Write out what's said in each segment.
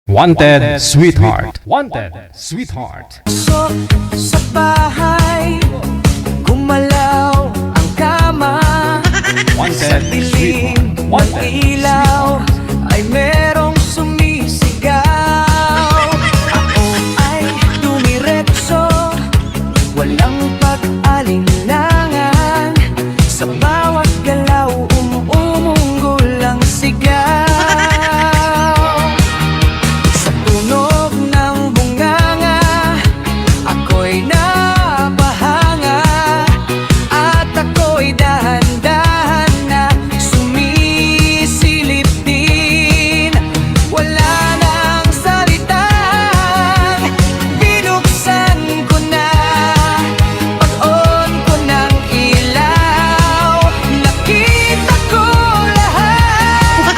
Wanted Sweetheart. Wanted Sweetheart. Pasok sa bahay, gumalaw ang kama. Sa Wanted dilim Sweetheart. ng Wanted ilaw ay merong sumisigaw. Ako ay dumiretso, walang pag-alinlangan. Sa bawat galaw, umuunggol ang sigaw. Sa tunog ng bunganga, ako'y napahanga. At ako'y dahan-dahan na sumisilip din. Wala nang salitang binuksan ko na. Pag-on ko ng ilaw, nakita ko lahat.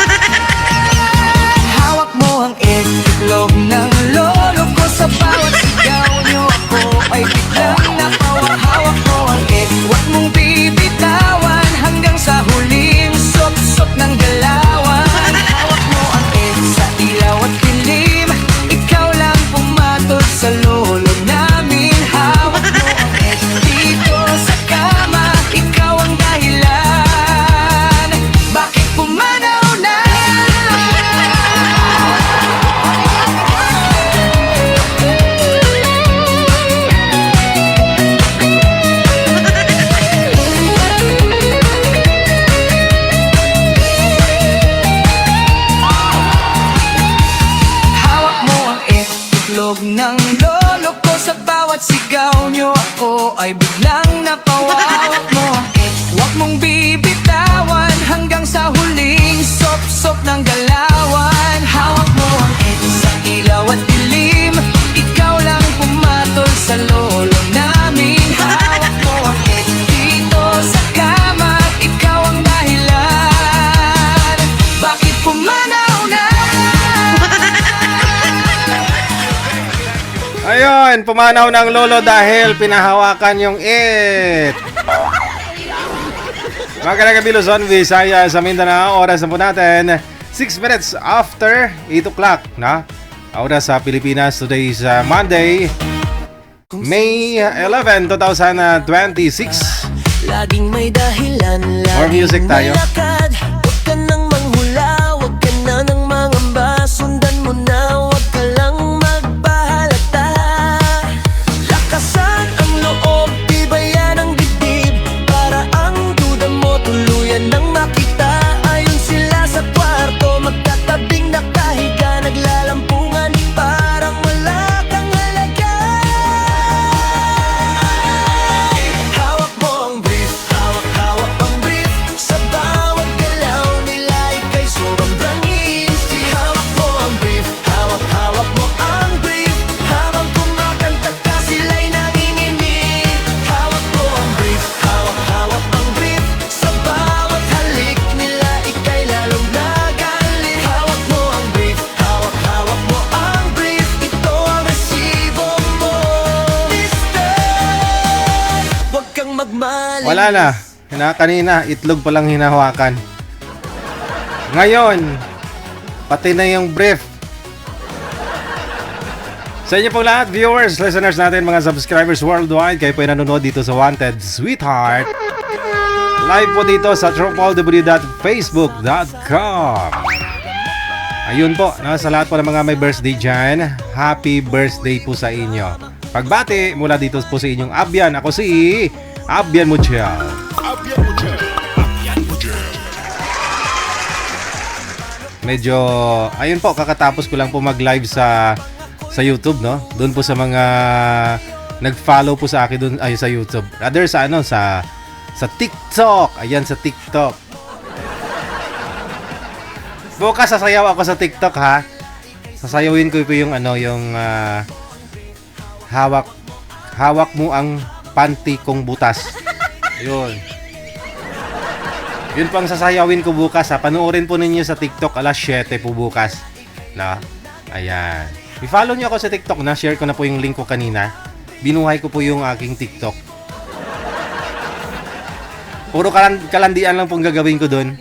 Hawak mo ang itlog ng lolo ko. Sa bawat sigaw nyo ako ay biglang napawa. Hawak mo ang huwag mong bibitawan hanggang sa huling sok-sok ng galawan. Hawak mo ang sa ilaw at dilim, ikaw lang pumatol sa lolo namin. Hawak mo ang dito sa kama, ikaw ang dahilan bakit pumanaw na. Hawak mo ang itlog ng lolo ko. Sa bawat sigaw nyo ako ay biglang napawa. Hawak mo ang huwag mong bibitawan hanggang sa huling sop-sop ng galawan. Hawak mo ang sa ilaw at dilim, ikaw lang pumatol sa lolo namin. Hawak mo ang dito sa kama, ikaw ang dahilan bakit pumanaw na. Ayun, pumanaw ng lolo dahil pinahawakan yung it. Magandang gabi Luzon, Visayas, sa Mindanao. Oras na po natin 6 minutes after 8 o'clock na oras sa Pilipinas. Today is Monday, May 11, 2026. Laging may dahilan, More music tayo. may lakad. Huwag ka nang manghula, huwag ka na nang mangamba. Sundan mo na, huwag ka lang magpahalata. Lakasan ang loob, tibayan ang dibdib, para ang duda mo tuluyan nang makita. Ayon sila sa kwarto, magtatabing nakahiga, naglalampungan, parang wala kang halaga. Hawak mo ang brief, hawak ang brief. Sa bawat galaw nila ika'y sobrang easy. Hawak mo ang brief, hawak mo ang brief. Habang kumakanta ka sila'y nanginginig. Hawak mo ang brief, hawak ang brief. Sa bawat halik nila ika'y lalong nagalit. Hawak mo ang brief, hawak mo ang brief. Ito ang resibo mo, mister. Huwag kang magmali. Wala na. Kanina, itlog pa lang hinahawakan. Ngayon, pati na yung brief. Sa inyo pong lahat, viewers, listeners natin, mga subscribers worldwide, kayo po ay nanonood dito sa Wanted Sweetheart. Live po dito sa www.facebook.com. Ayun po, sa lahat po ng mga may birthday dyan, happy birthday po sa inyo. Pagbati mula dito po sa inyong Abyan. Ako si Abyan Muchel. Medyo, ayun po, kakatapos ko lang po mag-live sa YouTube, no? Doon po sa mga nag-follow po sa akin doon ay sa YouTube. Rather sa sa TikTok. Ayan, sa TikTok. Bukas sasayaw ako sa TikTok, ha. Sasayawin ko po yung hawak mo ang panty kong butas. Yun. Yun pang sasayawin ko bukas, ha. Panoorin po ninyo sa TikTok alas 7 po bukas. Na? Ayan. I-follow nyo ako sa TikTok na. Share ko na po yung link ko kanina. Binuhay ko po yung aking TikTok. Puro kalandian lang pong gagawin ko doon.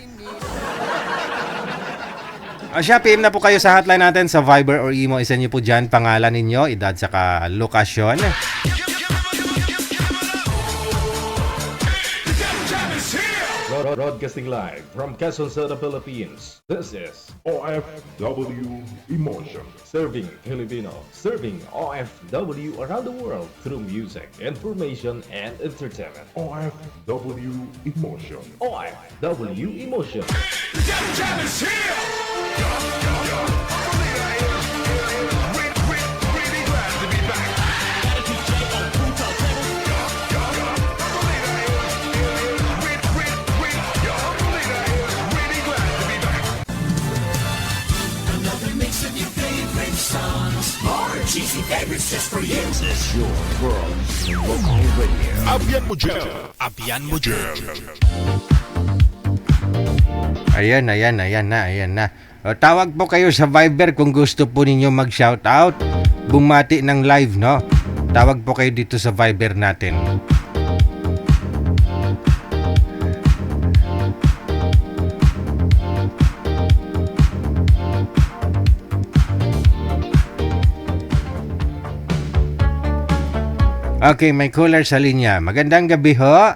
Siya, PM na po kayo sa hotline natin sa Viber or Imo. Isa niyo po dyan pangalan ninyo, edad, saka lokasyon. Broadcasting live from Quezon City, Philippines. This is OFW Emotion. Serving Filipino, serving OFW around the world through music, information, and entertainment. OFW Emotion. OFW Emotion. Abian mo dyan. Ayan na. O, tawag po kayo sa Viber kung gusto po ninyo mag-shoutout. Bumati ng live, no? Tawag po kayo dito sa Viber natin. Okay, may caller sa linya. Magandang gabi ho.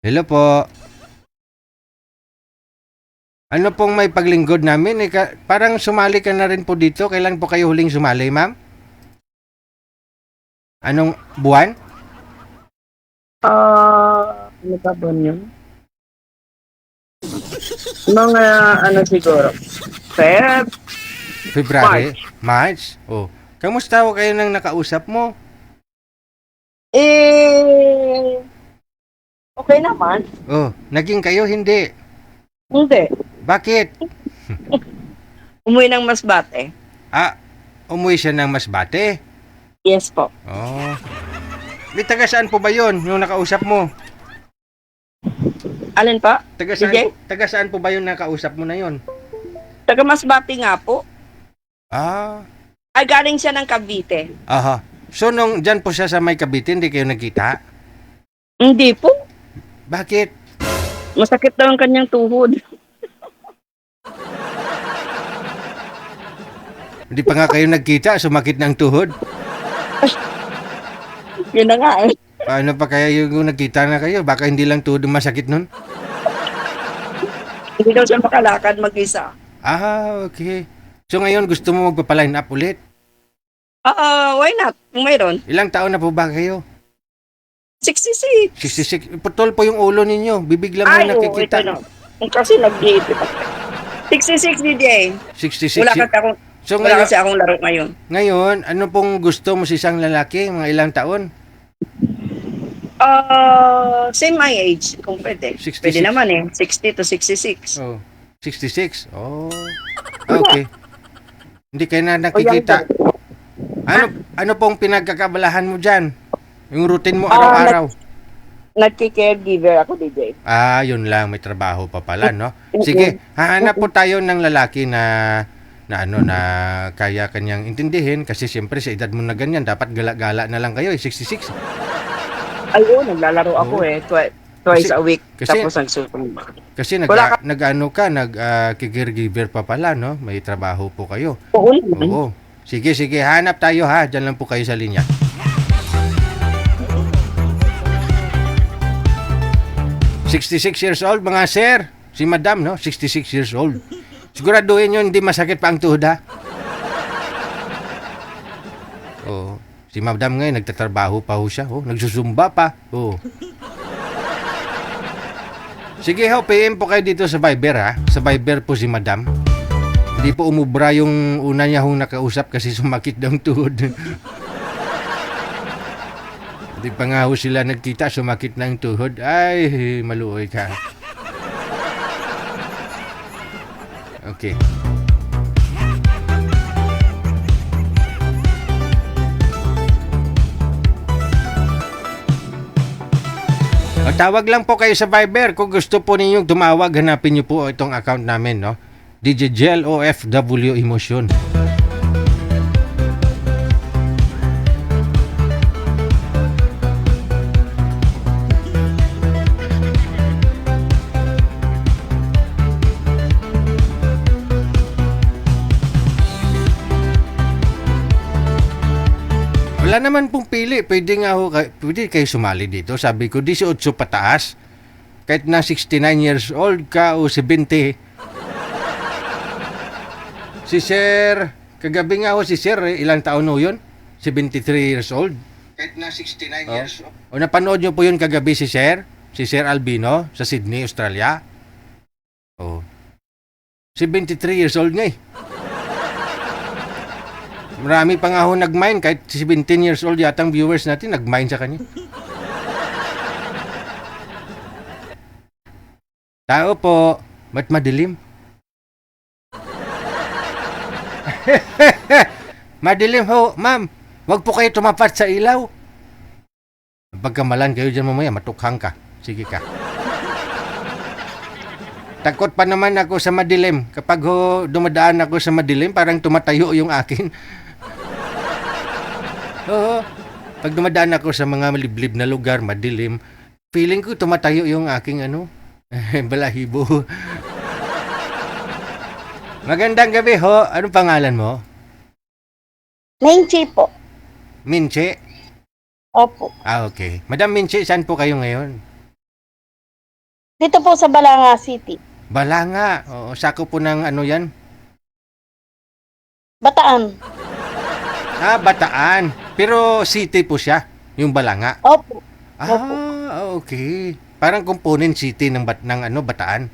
Hello po. Ano pong may paglingkod namin? Parang sumali ka na rin po dito. Kailan po kayo huling sumali, ma'am? Anong buwan? Ano ba ba yun? Mga ano siguro? February? March? Oh. Kamusta ho kayo nang nakausap mo? Okay naman. Oh, naging kayo hindi. Hindi. Bakit? Umuwi ng Masbate. Umuwi siya ng Masbate? Yes po. Oh. Di taga saan po ba yun, yung nakausap mo? Alin pa? DJ? Taga saan po ba yung nakausap mo na yun? Taga Masbate nga po. Ah, Ay, galing siya ng Cavite. aha. So, nung dyan po siya sa may Cavite, hindi kayo nagkita? Hindi po. Bakit? Masakit daw ang kanyang tuhod. Hindi pa nga kayo nagkita, sumakit ng tuhod. Yun na nga eh. Paano pa kaya yung nagkita na kayo? Baka hindi lang tuhod ang masakit nun? Hindi daw siya makalakad mag-isa. Okay. So ngayon gusto mo magpapaline up ulit? Why not? Kung mayroon. Ilang taon na po ba kayo? 66. 66. Putol po yung ulo ninyo. Bibig lang Ay, yung oo, nakikita. ito na. Kasi nag-iipit ako. 66 DJ. 66. Wala kasi akong laro ngayon. Ngayon, ano pong gusto mo sa isang lalaki? Mga ilang taon? Same my age, kung pwede. 66. Pwede naman eh. 60 to 66. Oh, 66. Oh. Okay. Hindi kayo na nakikita. Ano pong pinagkakabalahan mo dyan? Yung routine mo araw-araw? Nagki-caregiver ako, DJ. Yun lang. May trabaho pa pala, no? Sige, hahanap po tayo ng lalaki na kaya kanyang intindihin kasi siyempre sa edad mo na ganyan, dapat gala-gala na lang kayo, 66. Ayun, naglalaro ako twice a week. kasi- Tapos nagsusunod. Kasi Wala caregiver pa pala, no? May trabaho po kayo. Oo naman. Oo. Sige, hanap tayo ha. Diyan lang po kayo sa linya. ...66 years old, mga sir. Si madam, no? 66 years old. Siguraduhin nyo, hindi masakit pa ang tuhod, ha? Oo. Si madam ngayon, nagtatrabaho pa ho siya. Oh, nagsusumba pa. Oo. Sige ho, PM po kayo dito sa Viber, ha? Sa Viber po si madam. Hindi po umubra yung una niya hong nakausap kasi sumakit daw ang tuhod. Hindi pa nga ho sila nagkita, sumakit na ang tuhod. Ay, maluoy ka. Okay. Tawag lang po kayo sa Viber. Kung gusto po ninyong tumawag, hanapin niyo po itong account namin, no? DJ Jel OFW Emotion. Wala naman pong pili. Pwede nga ho, pwede kayo sumali dito. Sabi ko, 18 pataas. Kahit na 69 years old ka o 70. Si Sir, kagabi nga ho si Sir, ilang taon ho yun? 73 years old. Kahit na 69 years old. O napanood nyo po yun kagabi si Sir? Si Sir Albino sa Sydney, Australia. Oh. 73 years old nga eh. Marami pa nga ho nag-mine, kahit 17 years old yatang viewers natin nag-mine sa kanya. Tao po, ba't madilim? Madilim ho, ma'am. Huwag po kayo tumapat sa ilaw. Pagkamalan kayo dyan mamaya, matukhang ka. Sige ka. Takot pa naman ako sa madilim. Kapag ho, dumadaan ako sa madilim, parang tumatayo yung akin. Oo. Pag dumadaan ako sa mga maliblib na lugar, madilim, feeling ko tumatayo yung aking balahibo. Magandang gabi ho. Anong pangalan mo? Menchi po. Minche? Opo. Ah, okay. Madam Minche, saan po kayo ngayon? Dito po sa Balanga City. Balanga. Oo, sako po ng ano yan? Bataan. Ah, Bataan. Pero city po siya, yung Balanga. Opo. Ah, okay. Parang component city ng Bataan.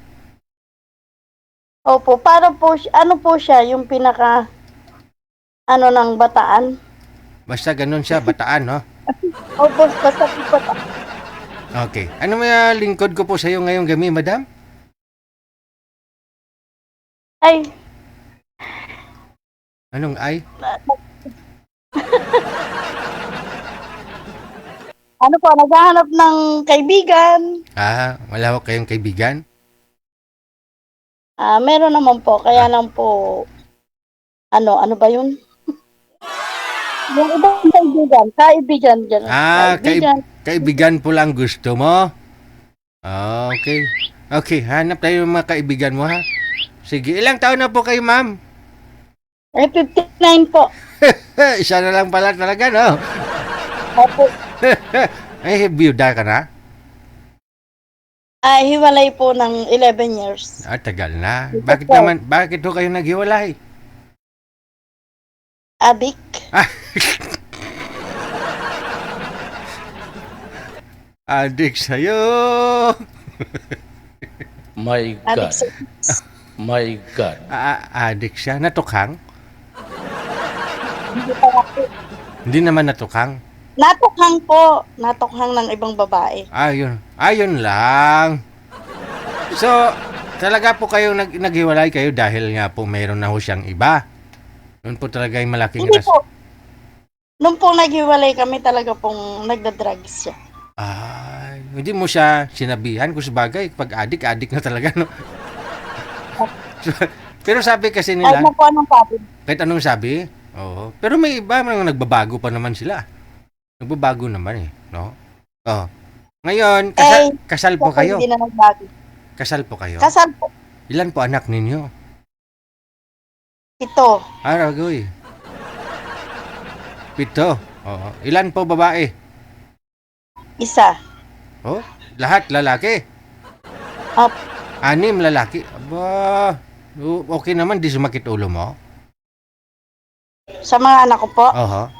Opo. Para po, ano po siya, yung pinaka, ng Bataan. Basta ganun siya, Bataan, no? Opo, basta po Bataan. Okay. Ano may lingkod ko po sa iyo ngayong gabi, madam? Ay, Anong ay? ano po, naghahanap ng kaibigan. Ah, wala ko kayong kaibigan? Meron naman po, kaya lang po, ano ba yun? Yung ibang kaibigan, gano'n. Ah, kaibigan po lang gusto mo? Ah, okay. Okay, hanap tayo ng mga kaibigan mo, ha? Sige, ilang taon na po kayo, ma'am? Ay, 59 po. Isa na lang pala talaga, no? Opo. Ay, byuda ka na? Hiwalay po ng 11 years. Ah, tagal na. Bakit Bakit ho kayo naghiwalay? Adik. Adik sa'yo! My Adik God. sa... My God. Adik siya. Natukhang? Hindi pa ako. Hindi naman natukhang. Natukhang po. Natukhang ng ibang babae. Ayun lang. So, talaga po kayo naghiwalay kayo dahil nga po mayroon na ho siyang iba. Yun po talaga yung malaking Hindi po. Nung po naghiwalay kami talaga pong nagda-drugs siya. Ay, hindi mo siya sinabihan kung sabagay. Pag adik na talaga, no? Pero sabi kasi Ay, nila, na po anong sabi? kahit anong sabi, oo. Pero may iba mga nagbabago pa naman sila. Nagbabago naman eh, no? Oh. Ngayon, kasal po kayo. Hindi na nagbago. Kasal po kayo. Kasal po. Ilan po anak ninyo? Ito. Aragoy. 7. Oo. Ilan po babae? Isa. Oh, lahat lalaki. Up. 6 lalaki. Aba, okay naman, di sumakit ulo mo? Sa mga anak ko po. Oho.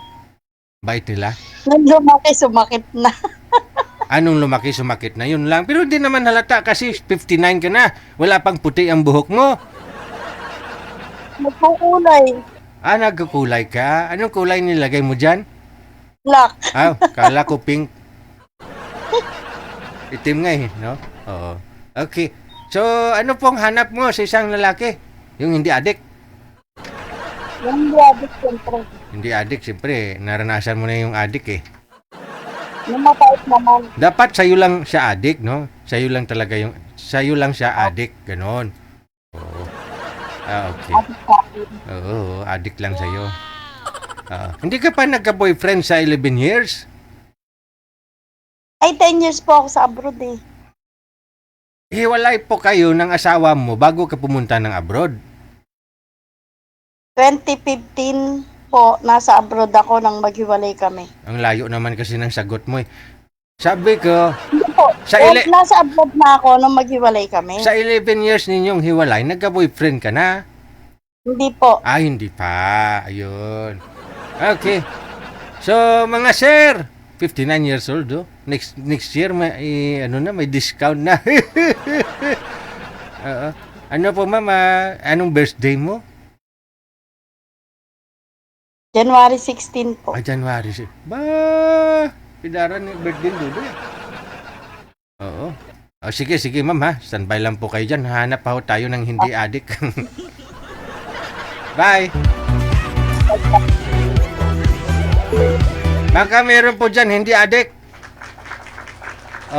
Bait nila. Nung lumaki, sumakit na. Anong lumaki, sumakit na, yun lang. Pero hindi naman halata kasi 59 ka na. Wala pang puti ang buhok mo. Nagkukulay. Nagkukulay ka? Anong kulay nilagay mo dyan? Black. Kala ko pink. Itim nga eh, no? Oo. Okay. So, ano pong hanap mo sa isang lalaki? Yung hindi adik? Yung diabetes, siyempre. Hindi adik, siyempre. Naranasan mo na yung adik eh. Yung mapait naman. Dapat sa'yo lang siya adik, no? Sa'yo lang talaga yung... Sa'yo lang siya adik, ganon. Oo. Okay. Oo, adik lang sa'yo. Hindi ka pa nagka-boyfriend sa 11 years? Ay, 10 years po ako sa abroad eh. Hiwalay po kayo ng asawa mo bago ka pumunta ng abroad. 2015 po, nasa abroad ako nang maghiwalay kami. Ang layo naman kasi ng sagot mo eh. Sabi ko, Hindi po. Sa ile- Nasa abroad na ako nang maghiwalay kami. sa 11 years ninyong hiwalay, nagka-boyfriend ka na? Hindi po. Ah, hindi pa. Ayun. Okay. So, mga sir, 59 years old, oh. Next year, may, may discount na. Oo. Ano po, ma'am? Anong birthday mo? January 16 po. January. Ba, pidaran yung birthday dulo eh. Oo. Oh, sige, ma'am ha. Standby lang po kayo dyan. Hanap pa ho tayo ng hindi adik. Bye. Baka meron po dyan, hindi adik.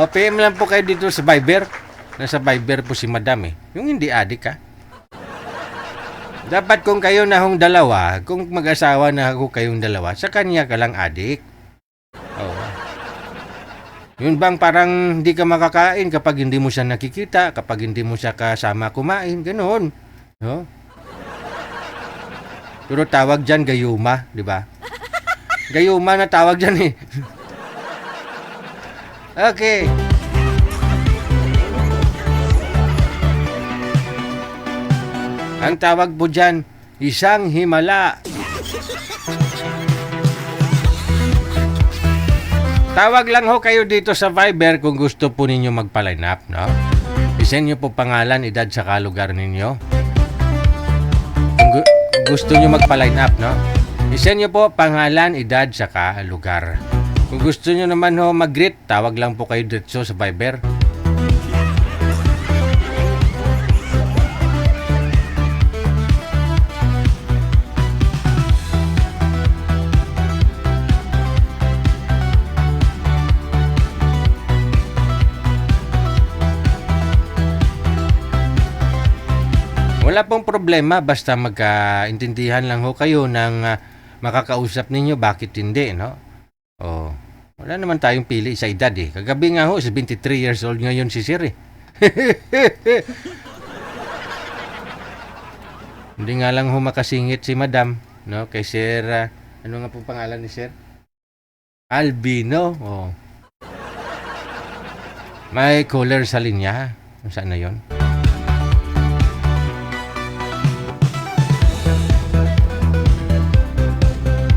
O, PM lang po kayo dito sa Viber. Nasa Viber po si Madam eh. Yung hindi adik ha. Dapat kung kayo na hong dalawa, kung mag-asawa na ako kayong dalawa, sa kanya ka lang adik. Oo. Yun bang parang hindi ka makakain kapag hindi mo siya nakikita, kapag hindi mo siya kasama kumain, ganoon. No? Pero tawag dyan gayuma, di ba? Gayuma na tawag dyan eh. Okay. Ang tawag po dyan, isang himala. Tawag lang ho kayo dito sa Viber kung gusto po ninyo magpa-line up, no? I-send nyo po pangalan, edad, saka lugar ninyo. Kung gusto nyo magpa-line up, no? I-send nyo po pangalan, edad, saka lugar. Kung gusto nyo naman ho mag-greet, tawag lang po kayo dito sa Viber. Wala pong problema basta magkaintindihan lang ho kayo ng makakausap ninyo, bakit hindi, no? Oh, wala naman tayong pili sa edad eh. Kagabi nga ho, 73 years old ngayon si Sir eh. Hindi nga lang ho makasingit si Madam, no? Kay Sir, ano nga po pangalan ni Sir? Albino, oh. May caller sa linya. Saan na yon?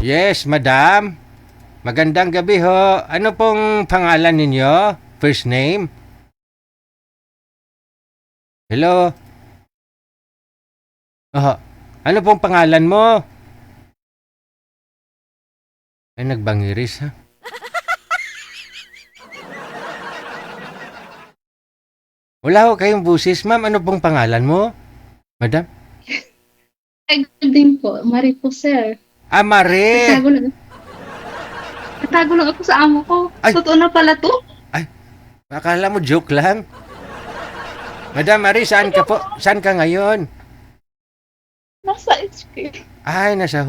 Yes, madam. Magandang gabi ho. Ano pong pangalan ninyo? First name? Hello? Oh, ano pong pangalan mo? Ay, nagbangiris ha? Wala ho kayong busis, ma'am. Ano pong pangalan mo? Madam? Ay, din po. Mari po, sir. Ah, Mare! Natago lang ako sa amo ko. Ay. Totoo na pala to. Akala mo joke lang? Madam Mare, saan ka po? Saan ka ngayon? Nasa HP. Ay, sa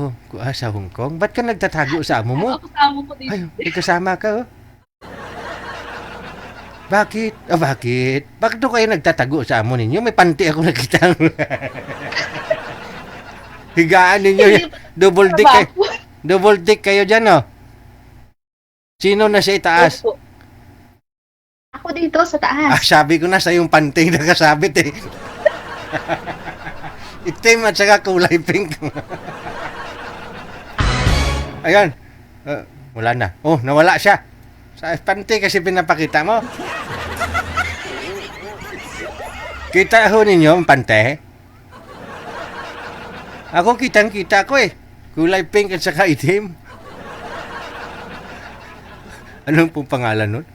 Hong Kong. Ba't ka nagtatago sa amo mo? Ako sa amo ko dito. Ay, may kasama ka, oh. Bakit? Bakit? Bakit doon kayo nagtatago sa amo ninyo? May panty ako nakita. Higaan ninyo. Double dick kayo. Double dick kayo dyan, oh. Sino na sa itaas? Opo. Ako dito sa taas. Sabi ko na sa yung panty nakasabit, eh. Itim at saka kulay pink. Ayan. Wala na. Oh, nawala siya. Sa panty kasi pinapakita mo. Kita ho ninyo ang pante? Ako kitang-kita ko eh. Kulay pink at saka itim. Anong pong pangalan nun?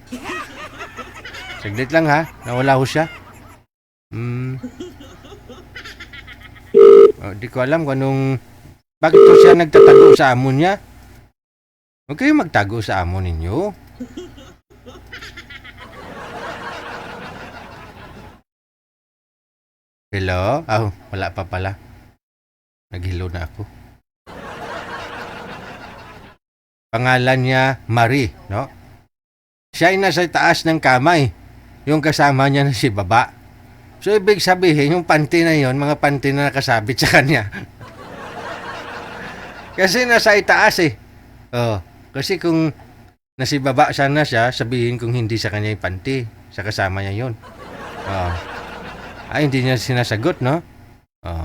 Saglit lang ha. Nawala ho siya. Di ko alam kung anong... Bakit to siya nagtatago sa amo niya? Huwag kayo magtago sa amo ninyo. Hello? Wala pa pala. Naghilo na ako. Pangalan niya Marie, no? Siya ay nasa taas ng kamay. Yung kasama niya na si baba. So, ibig sabihin, yung panty na yon, mga panty na nakasabit sa kanya. Kasi nasa itaas eh. Oh, kasi kung nasa baba sana siya, sabihin kung hindi sa kanya yung panty. Sa kasama niya yun. Oh. Ay, hindi niya sinasagot, no? Oh.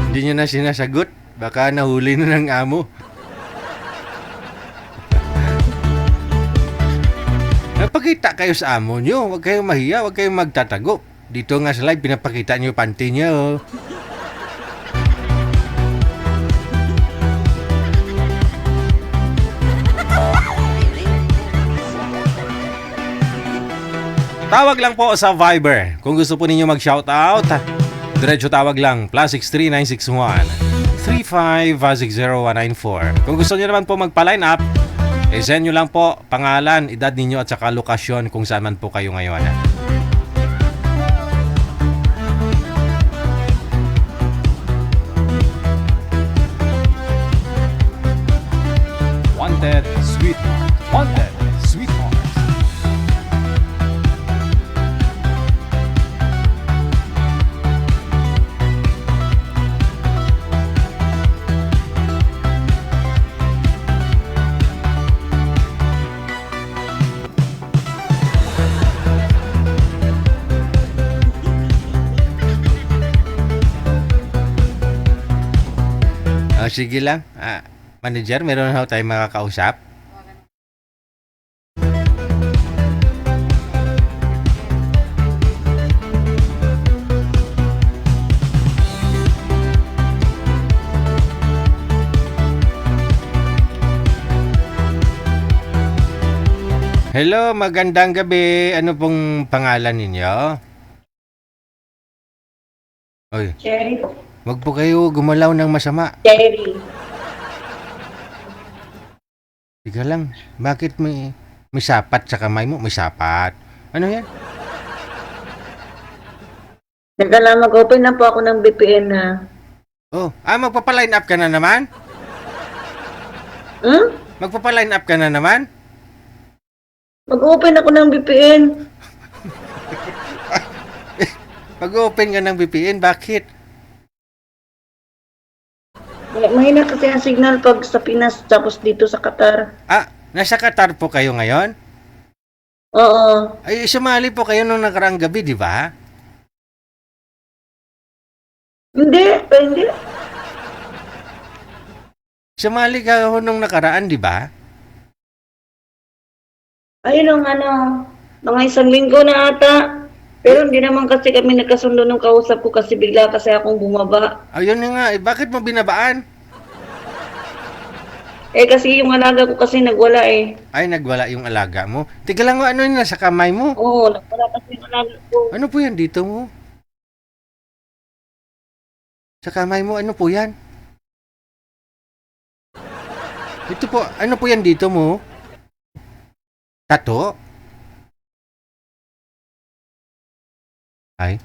Hindi niya na sinasagot. Baka nahuli na ng amo. Napakita kayo sa amo nyo. Huwag kayong mahiya, huwag kayong magtatago. Dito nga sa live, pinapakita nyo yung panty nyo. Tawag lang po sa Viber. Kung gusto po ninyo mag-shoutout, diretso tawag lang. +63 961 35 Kung gusto niyo naman po magpa-line up, send nyo lang po pangalan, edad ninyo at saka lokasyon kung saan man po kayo ngayon. Wanted Sweetheart. Wanted Sweetheart. Sige lang. Manager, meron na tayong makakausap. Hello, magandang gabi. Ano pong pangalan ninyo? Oy, Cherry po. wag po kayo gumalaw ng masama. Cherry. Tiga lang, bakit may sapat sa kamay mo? May sapat. Ano yan? Teka lang, mag-open na po ako ng VPN na. Oh, magpapa-line up ka na naman? Magpapa-line up ka na naman? Mag-open ako ng VPN. Pag-open ka ng VPN, bakit? Mahina kasi ang signal pag sa Pinas tapos dito sa Qatar. Nasa Qatar po kayo ngayon? Oo. Ay, sumali po kayo nung nakaraang gabi, di ba? Hindi. Sumali ka ho nung nakaraan, di ba? Ayun ang mga isang linggo na ata. Pero hindi naman kasi kami nagkasundo nung kausap ko kasi bigla kasi akong bumaba. Ayun na nga, bakit mo binabaan? Kasi yung alaga ko kasi nagwala eh. Ay, nagwala yung alaga mo. Tiga lang, ano yun nasa kamay mo? Oo, nagwala kasi yung alaga ko. Ano po yan dito mo? Sa kamay mo, ano po yan? Ito po, ano po yan dito mo? Tato? Ay.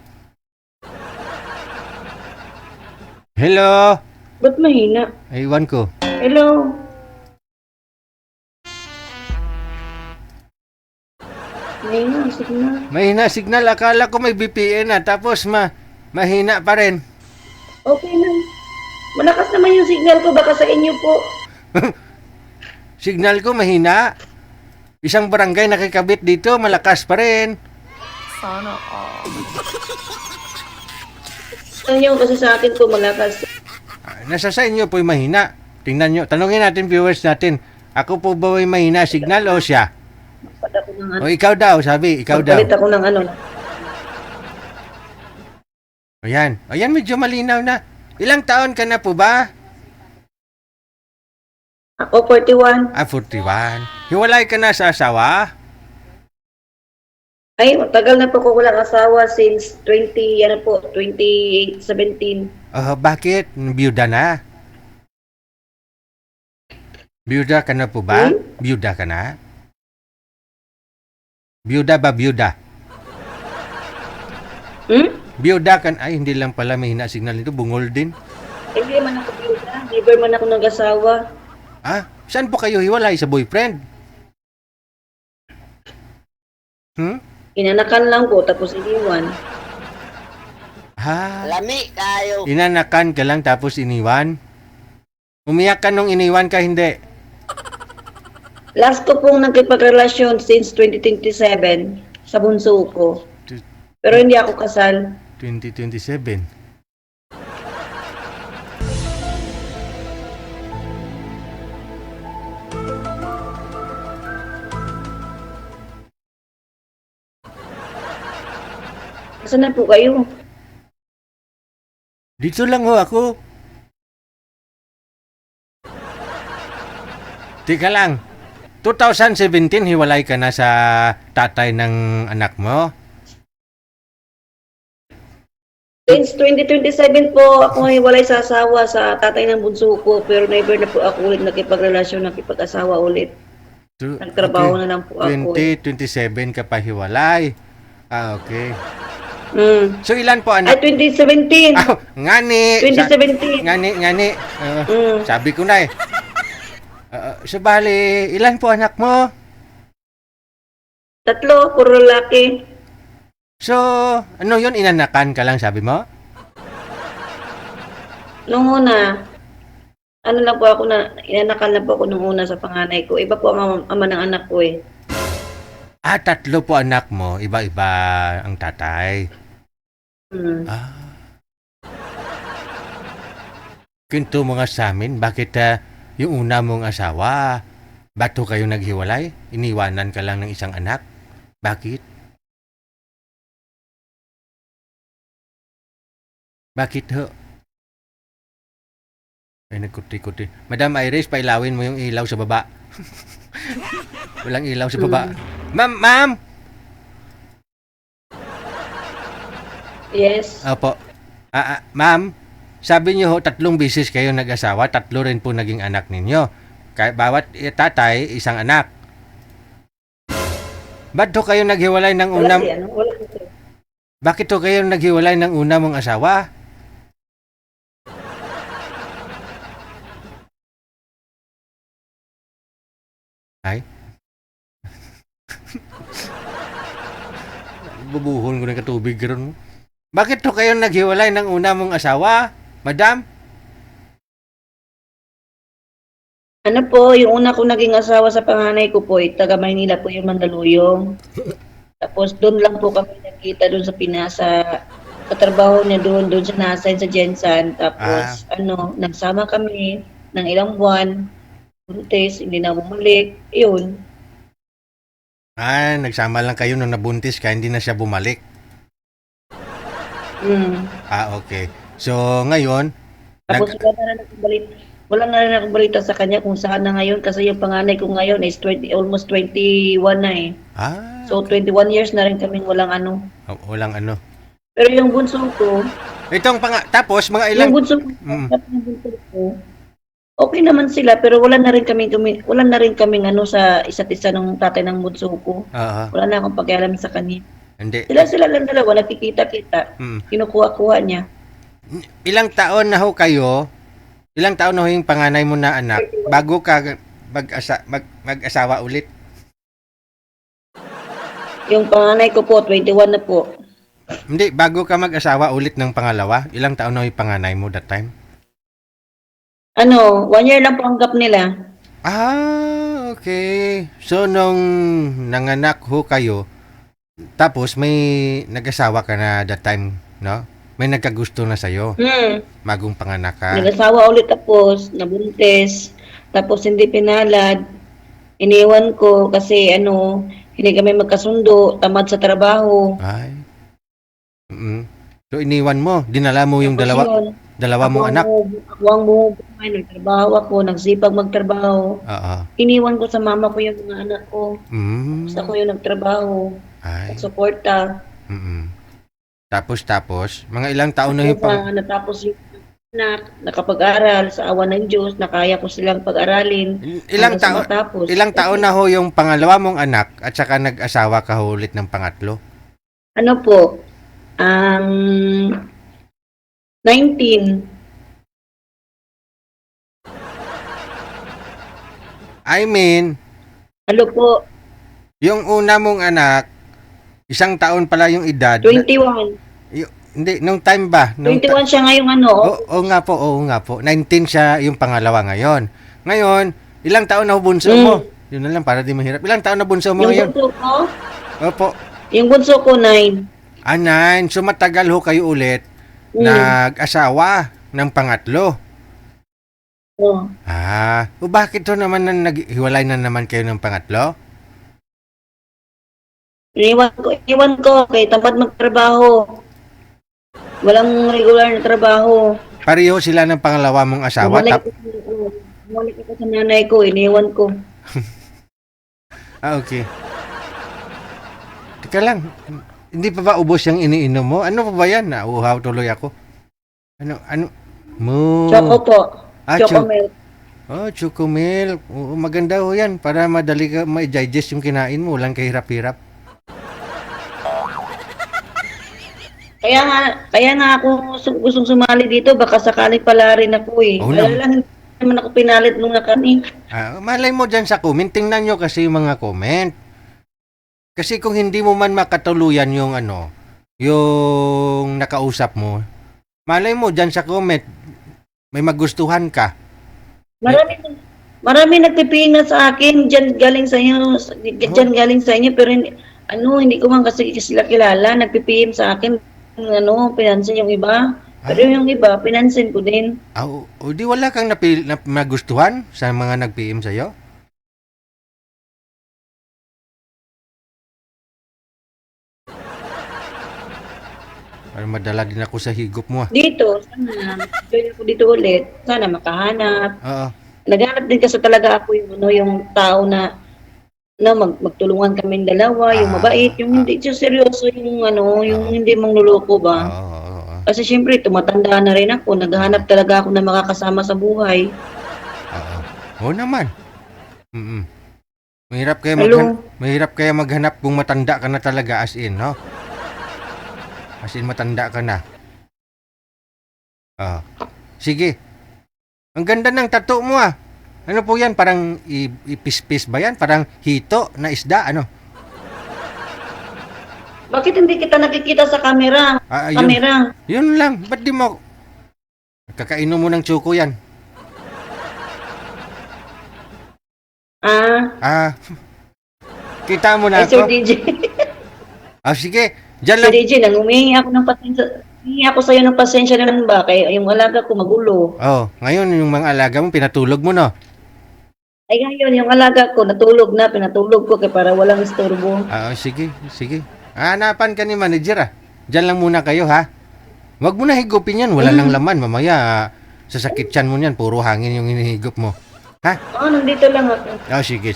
Hello? Ba't mahina? Ay, iwan ko. Hello? Mahina ang signal. Mahina signal. Akala ko may VPN na. Tapos mahina pa rin. Okay na. Malakas naman yung signal ko. Baka sa inyo po. Signal ko mahina. Isang barangay nakikabit dito. Malakas pa rin. Sa inyo kasi sa akin po malakas. Nasa sa inyo po yung mahina. Tingnan nyo. Tanungin natin viewers natin. Ako po ba may mahina signal o siya? Magpalit ako ng O ikaw daw, sabi. Ikaw daw. Magpalit ako ng Ayan. Ayan, medyo malinaw na. Ilang taon ka na po ba? Ako 41. 41. Hiwalay ka na sa asawa? Ay, tagal na po ko walang asawa since 2017. Bakit? Biyuda na? Biyuda ka na po ba? Biyuda ka na? Biyuda ba biyuda? Biyuda ka na? Ay, hindi lang pala may hina signal nito. Bungol din. Hindi man ako biyuda. Never man ako nag-asawa. Ah, saan po kayo hiwalay? Sa boyfriend? Inanakan lang po, tapos iniwan. Ha? Lami kayo. Inanakan ka lang tapos iniwan? Umiyak ka nung iniwan ka, hindi? Last ko pong nagkipagrelasyon since 2027 sa bunso ko. Pero hindi ako kasal. 2027. Saan na po kayo? Dito lang ho ako. Tika lang. 2017, hiwalay ka na sa tatay ng anak mo? Since 2027 po, ako hiwalay sa asawa sa tatay ng bunso ko. Pero never na po ako ulit nakipagrelasyon, nakipag-asawa ulit. Nagtrabaho na lang po ako. 2027 ka pa hiwalay. Ah, okay. So, ilan po Ay, anak? 2017! Ah, ngani. 2017! Ngani. Sabi ko na eh. So, bali, ilan po anak mo? 3, puro lalaki. So, ano yun? Inanakan ka lang, sabi mo? Nung una, ano lang po ako na, inanakan lang po ako nung una sa panganay ko. Iba po ang ama ng anak ko eh. Ah, 3 po anak mo. Iba-iba ang tatay. Kwento mo nga sa amin, bakit yung una mong asawa, bato kayo naghiwalay? Iniwanan ka lang ng isang anak? Bakit? Bakit ho? Ay, nagkuti-kuti. Madam Iris, pailawin mo yung ilaw sa baba. Walang ilaw sa baba. Ma'am! Yes. Opo. Ma'am, sabi niyo ho, 3 beses kayo nag-asawa, 3 rin po naging anak ninyo. Bawat tatay, isang anak. Ba't ho kayo naghiwalay ng Wala unang... si ano, wala si sir. Bakit ho kayo naghiwalay ng una mong asawa? Ay? Bubuhon ko ng katubig ron mo. Bakit ho kayo naghiwalay ng una mong asawa, madam? Ano po, yung una ko naging asawa sa panganay ko po, taga Maynila po yung Mandaluyong. Tapos doon lang po kami nakita doon sa Pinasa, sa trabaho niya doon siya na-assign sa Jensan. Tapos nagsama kami ng ilang buwan, buntis, hindi na bumalik, yun. Ah, nagsama lang kayo nung nabuntis ka, hindi na siya bumalik. Ah, okay. So, ngayon, Tapos wala na rin akong balita sa kanya kung saan na ngayon kasi yung panganay ko ngayon is almost 21 na eh. ah, So 21 years na rin kaming walang ano. walang ano. Pero yung bunso ko, Itong tapos mga ilang... yung bunso ko, okay naman sila pero wala na rin kaming ano sa isa't isa ng tatay ng bunso ko. Wala na akong pakialam sa kanya. Hindi. Sila lang dalawa, nagkikita-kita. Kinukuha-kuha niya. Ilang taon na ho kayo? Ilang taon na ho yung panganay mo na anak bago ka mag-asawa ulit? Yung panganay ko po, 21 na po. Hindi, bago ka mag-asawa ulit ng pangalawa, ilang taon na ho yung panganay mo that time? 1 year lang po ang gap nila. Ah, okay. So, nung nanganak ho kayo, tapos may nag-asawa ka na that time, no? May nagkagusto na sa'yo, magong panganak ka. Nag-asawa ulit tapos, nabuntis, tapos hindi pinalad. Iniwan ko kasi hindi kami magkasundo, tamad sa trabaho. Ay. So, iniwan mo, dinala mo yung dalawa mong anak. Ako ang bumubuhay, nagtrabaho ako, nagsipag magtrabaho. Iniwan ko sa mama ko yung mga anak ko. Basta ako yung nagtrabaho, Ay. nagsuporta. Tapos, mga ilang taon na yung Natapos yung anak, nakapag-aral sa awa ng Diyos, nakaya ko silang pag-aralin. Ilang hanggang sa taon? matapos. Ilang taon na ho yung pangalawa mong anak at saka nag-asawa ka ho ulit ng pangatlo? Ano po? 19. I mean, Hello po, yung una mong anak, 1 taon pala yung edad. 21. Hindi, nung time ba? 21 siya ngayong ano. Oo nga po, oo nga po. 19 siya yung pangalawa ngayon. Ngayon, ilang taon na ho bunso mo? Yun na lang, para di mahirap. Ilang taon na bunso mo Yung ngayon? bunso ko, Opo. yung bunso ko 9. 9. So matagal ho kayo ulit nag-asawa ng pangatlo. Oh. O bakit ho naman na naghiwalay na naman kayo ng pangatlo? Iniwan ko kay tamad magtrabaho. Walang regular na trabaho. Pareho sila ng pangalawa mong asawa. Bumalik ako sa nanay ko, iniwan ko. Okay. Teka lang. Hindi pa ba ubos yung iniinom mo? Ano pa ba yan? Nauhaw tuloy ako. Ano? Choco po. Choco Choco. milk. Choco milk. Oo, maganda ho yan. Para madali ka ma-digest yung kinain mo. Walang kahirap-hirap. Kaya nga ako gustong sumali dito, baka sakali pala rin ako eh. Oh, Wala lang, hindi naman ako pinalit nung nakani. Malay mo dyan sa comment. Tingnan nyo kasi yung mga comment. Kasi kung hindi mo man makatuluyan yung yung nakausap mo, malay mo dyan sa comment, may magustuhan ka. Marami nagpiping na sa akin, dyan galing sa inyo, pero hindi ko man kasi sila kilala, nagpipim sa akin, pinansin yung iba. Pero yung iba, pinansin ko din. Di wala kang magustuhan sa mga nag-PM sa'yo? Para madala din ako sa higop mo. Dito, sana, join ako dito ulit, sana makahanap. Oo. Naghanap din kasi talaga ako yung tao na magtulungan kaming dalawa, yung mabait, yung hindi siya seryoso, yung hindi mangluloko ba. Oo. Kasi syempre, tumatanda na rin ako, naghahanap talaga ako na makakasama sa buhay. Oo naman. Mahirap kaya maghanap kung matanda ka na talaga as in, no? As in matanda ka na. Sige. Ang ganda ng tattoo mo ah. Ano po yan? Parang ipispis ba yan? Parang hito na isda, ano? Bakit hindi kita nakikita sa camera? Yun lang. Ba't di mo... Kakainom mo ng choco yan. Kita mo na Sir ako. DJ. Sige. Diyan Sir lang. DJ, humingi ako ng pasensya. Humingi ako sa'yo ng pasensya naman ba? Kaya yung alaga ko magulo. Ngayon yung mga alaga mo, pinatulog mo, no? Ay ngayon, yung alaga ko, pinatulog ko kaya para walang istorbo. Sige. Hanapan ka ni manager, ah. Diyan lang muna kayo, ha? Huwag mo na higupin yan. Wala lang laman. Mamaya, sasakit yan mo yan. Puro hangin yung hinihigop mo. Ha? Nandito lang ako. Sige.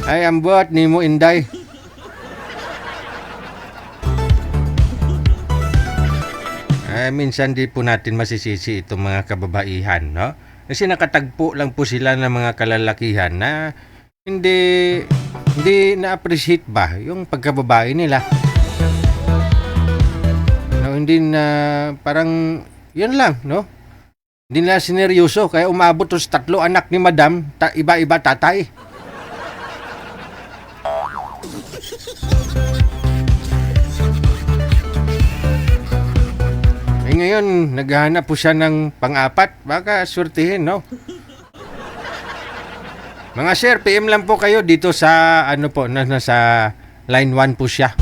Ay, ang buhat ni mo, Inday. Minsan di po natin masisisi itong mga kababaihan, no? Kasi nakatagpo lang po sila ng mga kalalakihan na hindi na-appreciate ba yung pagkababae nila. No, hindi na parang yun lang, no? Hindi na sineryoso kaya umabot sa 3 anak ni Madam, iba-iba tatay. Ngayon, naghahanap po siya ng pang-4. Baka swertihin, no? Mga sir, PM lang po kayo dito sa, nasa line 1 po siya.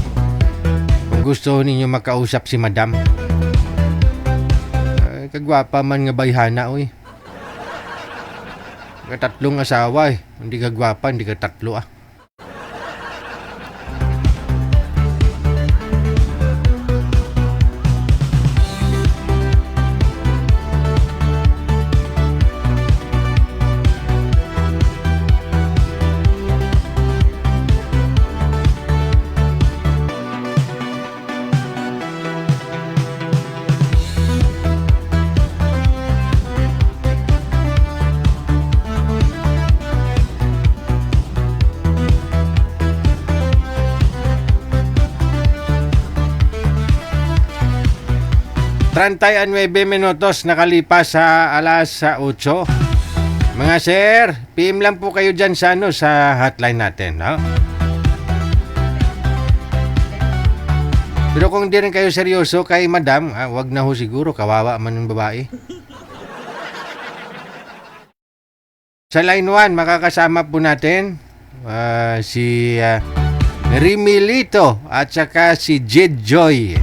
Kung gusto ninyo makausap si Madam. Kagwapa man nga bayhana, uy. Tatlong asawa, eh. Hindi kagwapa, hindi ka tatlo, ah. 39 minutos nakalipas sa alas 8. Mga sir, PM lang po kayo dyan sa, sa hotline natin, no? Pero kung di rin kayo seryoso kay madam, wag na ho siguro, kawawa man yung babae. Sa line 1, makakasama po natin si Rimilito at saka si Jed Joy.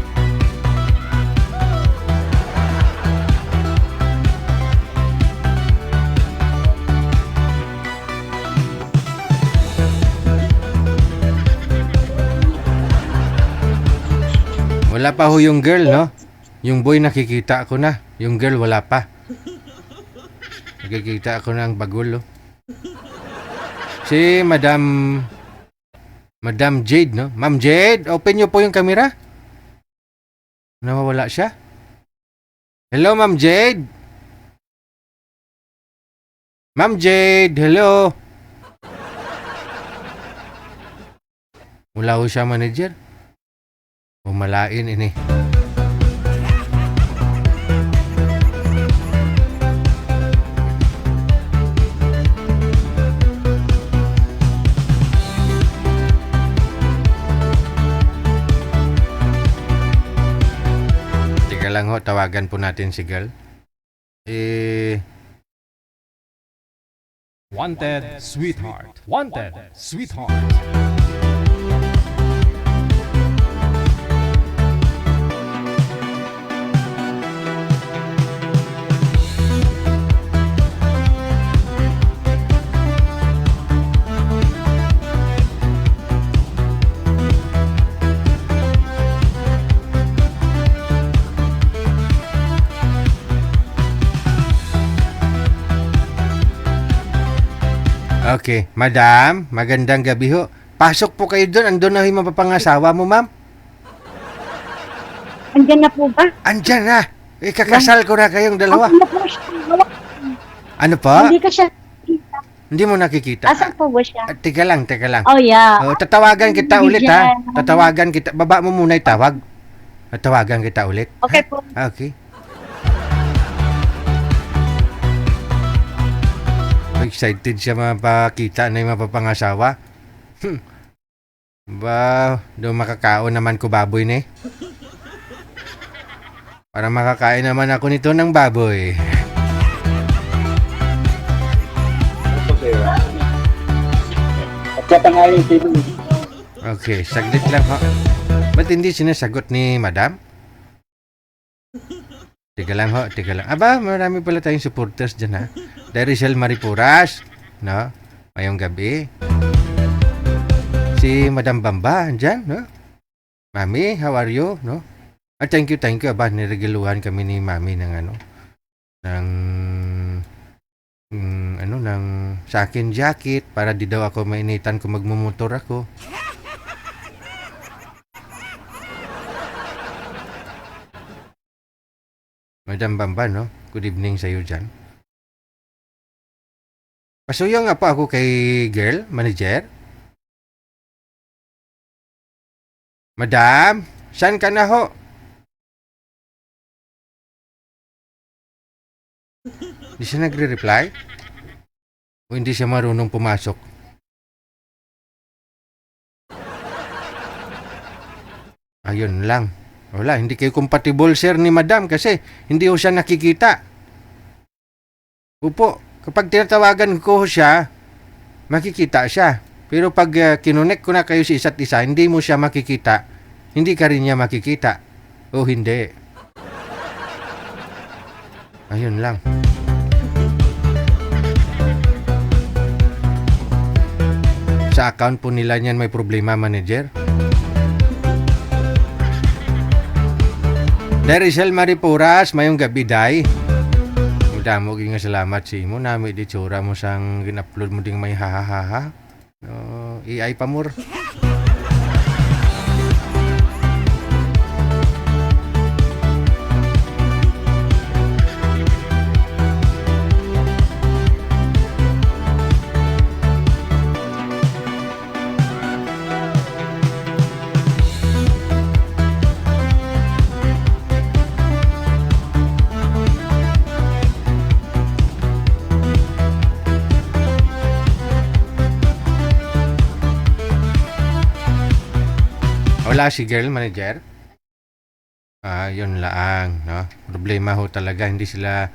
Wala pa ho yung girl, no? Yung boy nakikita ko na. Yung girl wala pa. Nakikita ako ng bagulo. Si Madam Jade, no? Ma'am Jade, open nyo po yung camera. Nawawala siya. Hello, Ma'am Jade. Ma'am Jade, hello. Wala ho siya, manager. Pumalain ini. Teka lang ho, tawagan po natin si girl. Wanted sweetheart. Wanted sweetheart. Okay, madam, magandang gabi ho. Pasok po kayo doon. Andun na yung mapapangasawa mo, ma'am. Andyan na po ba? Andyan na. Kakasal ko na kayong dalawa. Ano po siya? Ano po? Hindi ka siya. Hindi mo nakikita. Asan po ba siya? Teka lang. Oh, yeah. Tatawagan kita Hindi ulit, dyan. ha? Tatawagan kita. Baba mo muna itawag. Tatawagan kita ulit. Okay po. Okay. Excited siya mapakita na yung mapapangasawa. Ba, doon makakaon naman ko baboy ni. Para makakain naman ako nito ng baboy. Okay, saglit lang ho. Ba't hindi sinasagot ni madam? Tiga lang ho, tiga lang. Aba, marami pala tayong supporters dyan ha. Daricel Maripuras, no? Mayong gabi. Si Madam Bamba, dyan, no? Mami, how are you, no? Thank you. Aba, niregaluhan kami ni Mami ng ng sa akin jacket para di daw ako mainitan kung magmumotor ako. Madam Bamba, no? Good evening sa iyo dyan. Pasuyo nga po ako kay girl, manager. Madam, saan ka na ho? Hindi siya nagre-reply? O hindi siya marunong pumasok? Ayun lang. Wala, hindi kayo compatible, sir, ni madam kasi hindi ho siya nakikita. Upo, kapag tinatawagan ko siya, makikita siya. Pero pag kinunek ko na kayo sa isa't isa, hindi mo siya makikita. Hindi ka rin niya makikita. O hindi. Ayun lang. Sa account po nila niyan may problema, manager. Daricel Maripuras, mayong gabi, day. Damo nga salamat si mo. Nami di tsura mo sang gin-upload mo ding may hahaha. AI pa mur. Wala si girl manager? Yun lang, no? Problema ho talaga, hindi sila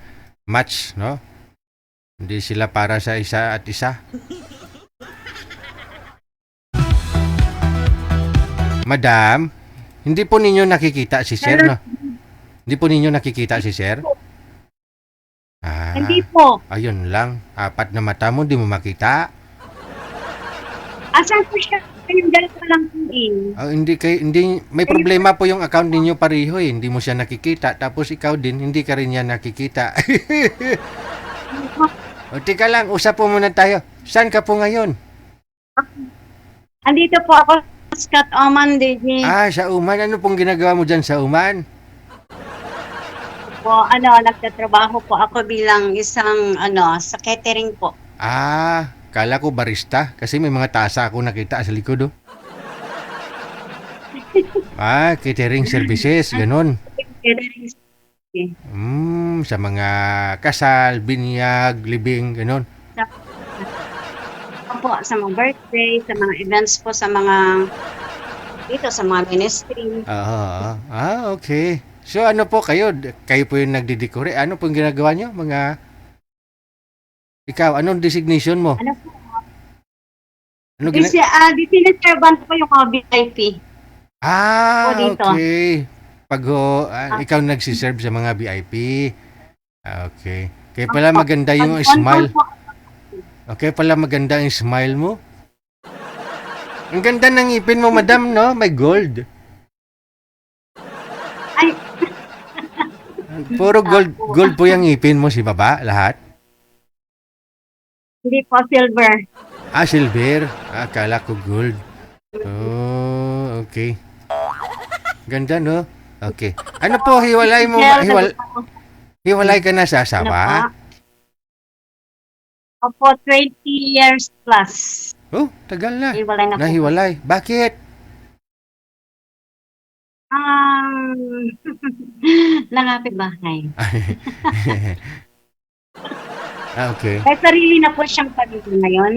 match, no? Hindi sila para sa isa at isa. Madam, hindi po ninyo nakikita si sir, no? Hindi po ninyo nakikita si sir? Hindi po. Ayun lang. Apat na mata mo, di mo makita. Asan po siya? Yung dalawa lang po Hindi, may problema po yung account ninyo pareho eh. Hindi mo siya nakikita. Tapos ikaw din, hindi ka rin niya nakikita. O, tika lang, usap po muna tayo. Saan ka po ngayon? Andito po ako sa Scott Oman, DJ. Sa Uman. Ano pong ginagawa mo dyan sa Uman? Po, nagtatrabaho po ako bilang isang, sa catering po. Kala ko barista. Kasi may mga tasa ako nakita sa likod, oh. Catering services, ganun. Catering. Sa mga kasal, binyag, libing, ganun. Po, sa mga birthday, sa mga events po, sa mga dito, sa mga ministry. Okay. So ano po kayo? Kayo po yung nagdidekore. Ano pong ginagawa nyo? Ikaw, anong designation mo? Ano po? Ano Servant po yung mga VIP. po dito. Okay. Pag ikaw nagsiserve sa mga VIP. Okay. Kaya pala maganda yung smile. Okay pala maganda yung smile mo. Ang ganda ng ngipin mo, madam, no? May gold. Ay. Puro gold po yung ngipin mo, si baba, lahat? Hindi po, silver. Silver. Akala ko gold. Oh, okay. Ganda, no? Okay. Ano po, hiwalay mo? Hiwalay ka na sa asawa? Opo, 20 years plus. Oh, tagal na. Hiwalay na po. Nahiwalay. Bakit? Nangapit bahay. Okay. May sarili na po siyang pamilya ngayon.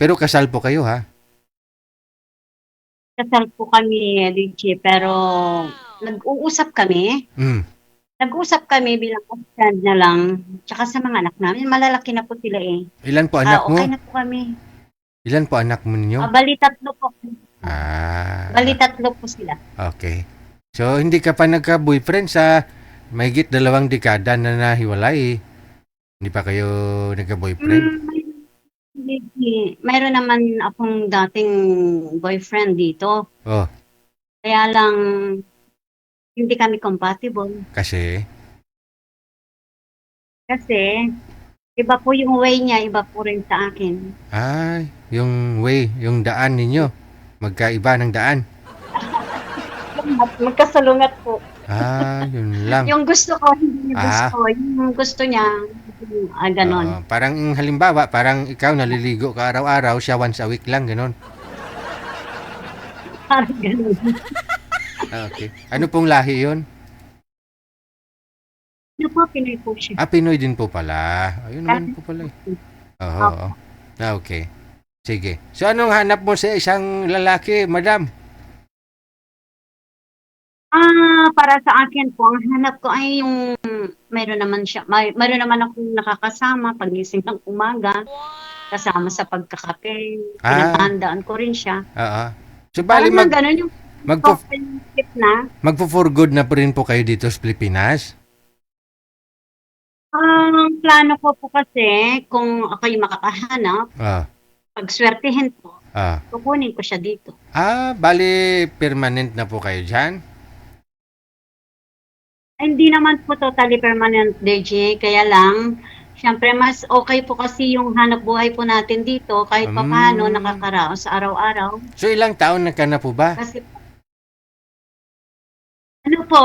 Pero kasal po kayo, ha? Kasal po kami, DJ, pero nag-uusap kami. Nag-uusap kami bilang friend na lang. Tsaka sa mga anak namin, malalaki na po sila eh. Ilan po anak mo? Okay na po kami. Ilan po anak mo ninyo? Bali tatlo po. Bali Ah, tatlo po sila. okay. So, hindi ka pa nagka-boyfriend sa mahigit 2 dekada na nahiwalay. Hindi pa kayo nagka-boyfriend? Mayroon naman akong dating boyfriend dito. Oh, Kaya lang, hindi kami compatible. kasi? Kasi, iba po yung way niya, iba po rin sa akin. Yung way, yung daan ninyo. Magkaiba ng daan. Magkasalungat po. Yun lang. Yung gusto ko, hindi niya gusto. Yung gusto niya, ganon. Parang halimbawa, parang ikaw naliligo ka araw-araw, siya once a week lang, ganon. Parang ganon. Okay. Ano pong lahi yun? Ano po, Pinoy po siya. Pinoy din po pala. Ayun naman po pala. Oo. Okay. Sige. So, anong hanap mo sa isang lalaki, madam? Para sa akin po, ang hanap ko ay yung mayroon naman siya. Mayroon naman akong nakakasama pagising ng umaga. Kasama sa pagkakape. Pinatandaan ko rin siya. So, bali Parang ganun yung open-ship na. magpo-for good na po rin po kayo dito sa Pilipinas? Ang plano ko po kasi, kung ako yung makakahanap, pagswertihin po, kukunin ko siya dito. Bali permanent na po kayo dyan? Hindi naman po totally permanent, DJ. Kaya lang, syempre mas okay po kasi yung hanap buhay po natin dito kahit pa paano nakakaraos sa araw-araw. So, ilang taon na ka na po ba? Kasi, ano po,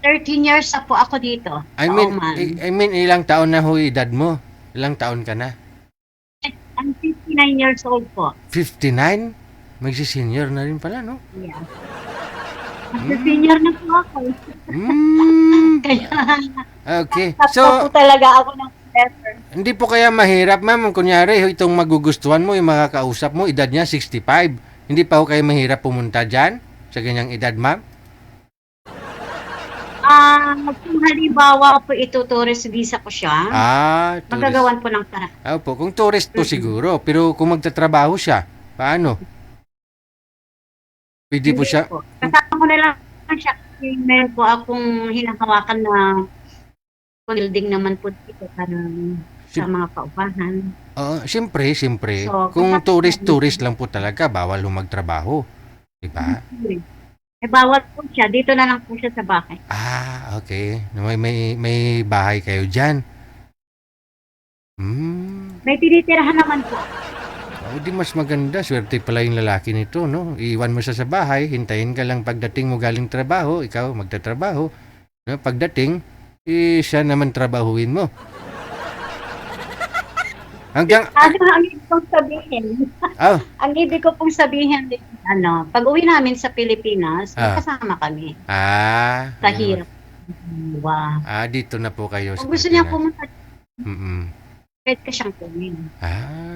13 years na po ako dito. I mean, ilang taon na ho edad mo? Ilang taon ka na? I'm 59 years old po. 59? Magsi-senior na rin pala, no? Yeah. Senior na po ako. Kaya, Okay. tapos So, po talaga ako ng professor. hindi po kaya mahirap, ma'am, kunyari, itong magugustuhan mo, yung makakausap mo, edad niya 65. Hindi pa ho kayo mahirap pumunta dyan sa ganyang edad, ma'am? Kung halimbawa po ito tourist visa ko siya, Tourist. magagawan po ng paraan. Opo, kung tourist po siguro. Pero kung magtatrabaho siya, paano? Pwede po Hindi siya... po. Kasama ko na lang siya kasi meron po akong hinahawakan na building naman po dito para sa mga paupahan. Siyempre. So, Kung kapag- tourist lang po talaga, bawal ho magtrabaho. Diba? Bawal po siya. Dito na lang po siya sa bahay. Okay. May bahay kayo dyan. May tinitirahan naman po. Di mas maganda. Swerte pala yung lalaki nito, no? Iwan mo siya sa bahay, hintayin ka lang pagdating mo galing trabaho, ikaw magtatrabaho. No? Pagdating, siya naman trabahuin mo. Hanggang... Ang ibig kong sabihin, Oh, ang ibig ko pong sabihin, pag uwi namin sa Pilipinas, kasama kami. Sa hirap. Wow. Dito na po kayo. Kung gusto niya pumunta, pwede ka siyang kunin.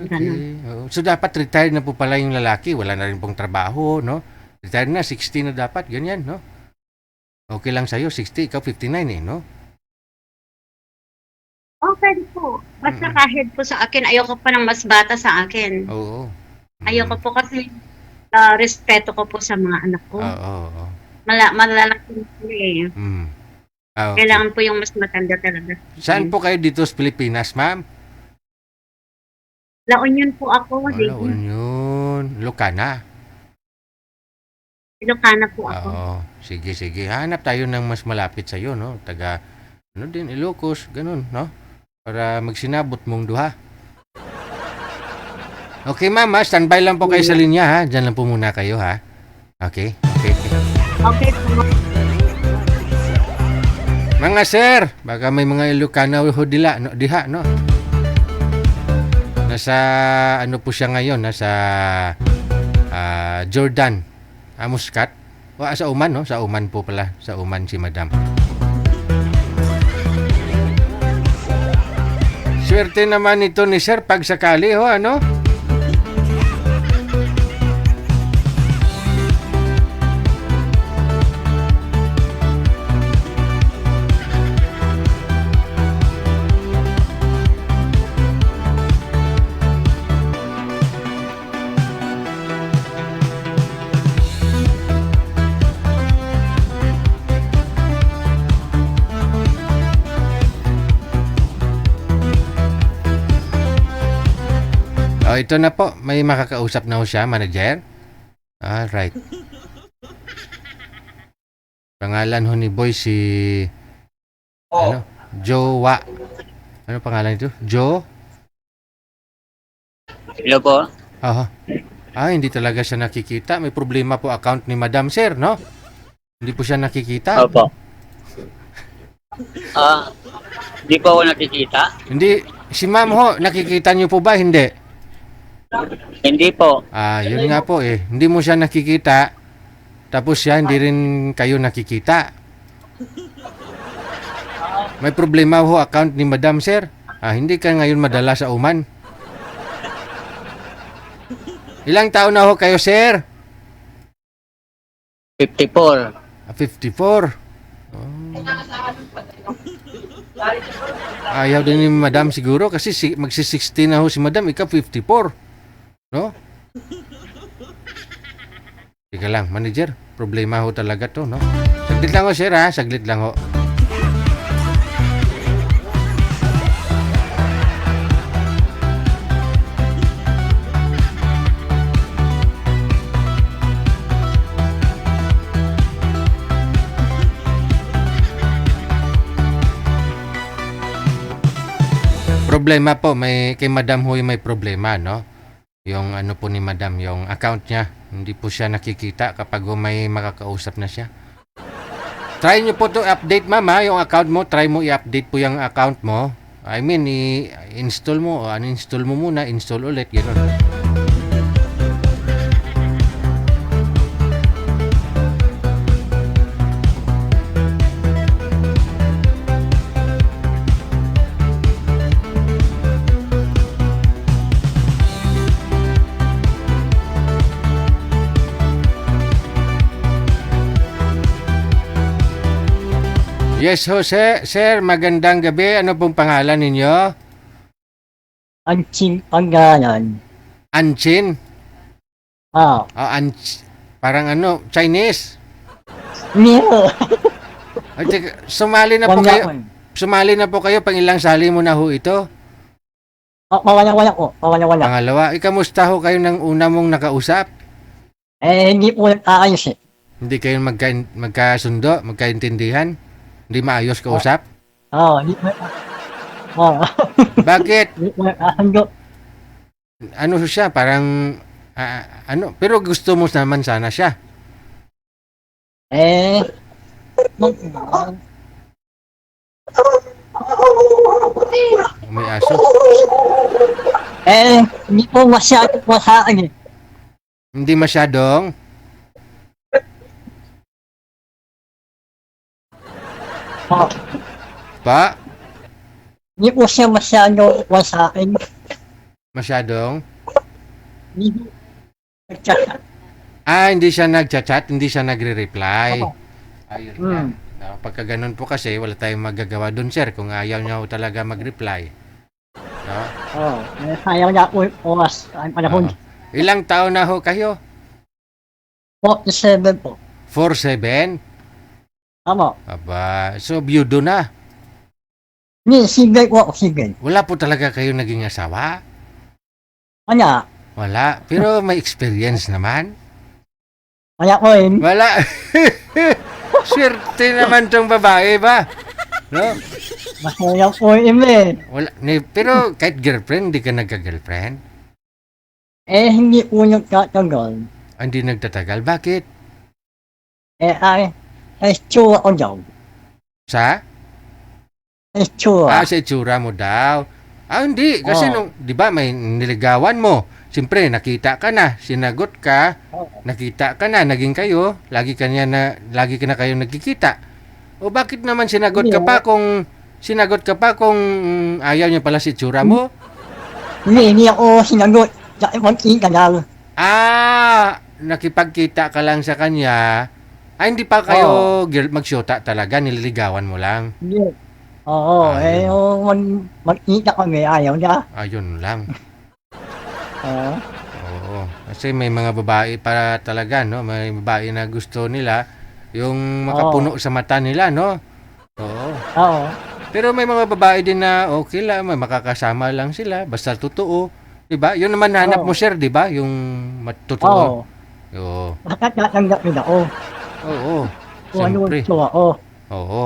Okay. Oo. So, dapat retired na po pala yung lalaki. Wala na rin pong trabaho, no? Retired na, 60 na dapat. Ganyan, no? Okay lang sa'yo, 60. Ikaw, 59 eh, no? Pwede po. Basta kahit po sa akin, ayoko pa ng mas bata sa akin. Oo. Ayoko po kasi respeto ko po sa mga anak ko. Oo. Malalaki po eh. Okay. Kailangan po yung mas matanda talaga. Saan po kayo dito sa Pilipinas, ma'am? La Union po ako. La Union. Lucana. Ilocana po ako. Oo. Sige. Hanap tayo ng mas malapit sa'yo, no? Taga, Ilocos, ganun, no? Para magsinabot mong duha. Okay, ma'am, standby lang po kayo sa linya, ha? Diyan lang po muna kayo, ha? Okay. Okay po. Mga sir, baka may mga Ilocano ho diha, no? Nasa, po siya ngayon? Nasa Jordan. Muscat. Sa Oman, no? Sa Oman po pala. Sa Oman si madam. Swerte naman ito ni sir pag sakali, ho, ano? Ito na po. May makakausap na ho siya, manager. Alright. Pangalan ho ni Boy si... Jowa. Ano pangalan ito? Hello po. Hindi talaga siya nakikita. May problema po account ni Madam Sir, no? Hindi po siya nakikita. Opo. Hindi po ako nakikita. Hindi. Si ma'am ho, nakikita niyo po ba? Hindi. Hindi po. Yun nga po eh. Hindi mo siya nakikita. Tapos siya, hindi rin kayo nakikita. May problema ho account ni Madam Sir. Hindi ka ngayon madala sa Oman. Ilang taon na ho kayo, sir? 54. 54. Ayaw din ni Madam siguro kasi magsi-60 na ho si Madam. Ikaw 54. No? Teka lang, manager. Problema ho talaga to, no? Saglit lang ho, sir, ha? Saglit lang ho. Problema po, kay Madam Huy may problema, no? Yung po ni Madam, yung account niya, hindi po siya nakikita kapag may makakausap na siya. Try nyo po to update, ma'am, ha? Yung account mo, try mo i-update po yung account mo. I mean, i-install mo o uninstall mo muna, install ulit, gano'n. Yes, Jose. Sir, magandang gabi. Ano pong pangalan ninyo? Anching Pangalan. Anchin? Ah, Parang ano, Chinese. Miro. Ay, teka, sumali na po kayo. Sumali na po kayo. Pang ilang sali mo na ho ito? Pawala-wala ko. Pawala-wala. Pangalawa, ikamusta ho kayo ng una mong nakausap? Hindi po nag-aayos eh. Hindi kayo magkasundo, magkaintindihan? Hindi maayos kausap? Hindi po. Bakit? Hindi po nag-ahando. Ano siya? Parang, pero gusto mo naman sana siya. May aso. Hindi po masyado po sa akin eh. Hindi masyadong. Pa? Hindi po siya masyado po sa akin. Masyadong? Hindi po nagchat. Hindi siya nag-chat, hindi siya nagre-reply. Opo. Ayun na. Pagka ganun po kasi, wala tayong magagawa dun, sir, kung ayaw niya ho talaga mag-reply. No? Sayang na po yung oras. Ang panahon. Ilang taon na ho kayo? 47 po. 47? Tama. Aba, so byudo na. Hindi, single po ako, single. Wala po talaga kayo naging asawa? Wala. Wala. Pero may experience naman. Wala ko eh. Wala. Swerte naman tong babae ba? No? Masaya po yun eh. Wala. Pero kahit girlfriend, hindi ka nagka-girlfriend? Hindi po nagtatagal. Hindi nagtatagal. Bakit? Itsura ko daw. Sa? Itsura. Sa itsura mo daw. Hindi. Kasi nung, di ba, may niligawan mo. Siyempre, nakita ka na, sinagot ka, nakita ka na, naging kayo, lagi ka na kayo nagkikita. O bakit naman sinagot ka pa kung ayaw niya pala si itsura mo? Hindi ako sinagot. Magkita lang. Nakipagkita ka lang sa kanya. Hindi pa kayo magsyota talaga, nililigawan mo lang. Hindi. Magkita kami, ayaw niya. Ayun lang. Oo. Kasi may mga babae para talaga, no? May babae na gusto nila yung makapuno sa mata nila, no? Oo. Pero may mga babae din na okay lang, may makakasama lang sila, basta totoo. 'Di ba? Yun naman hanap mo, sir, 'di ba? Yung totoo. Oo. Nakakatanggap nila ako. Oo. Kung ano Siyempre. gusto ako. Oo.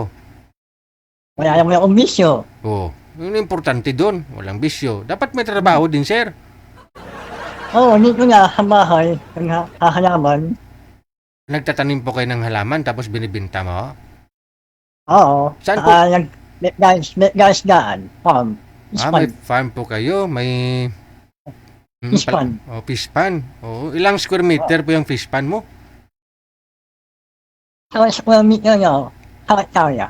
Wala naman akong bisyo. Oo. Yun ang importante doon. Walang bisyo. Dapat may trabaho din, sir. Dito na sa bahay, ng halaman. Nagtatanim po kayo ng halaman tapos binibinta mo? Saan po? Guys daan, farm. May farm po kayo. May... Fish pan. Fish pan. Ilang square meter po yung fish pan mo? Sa square meter niya, hektarya.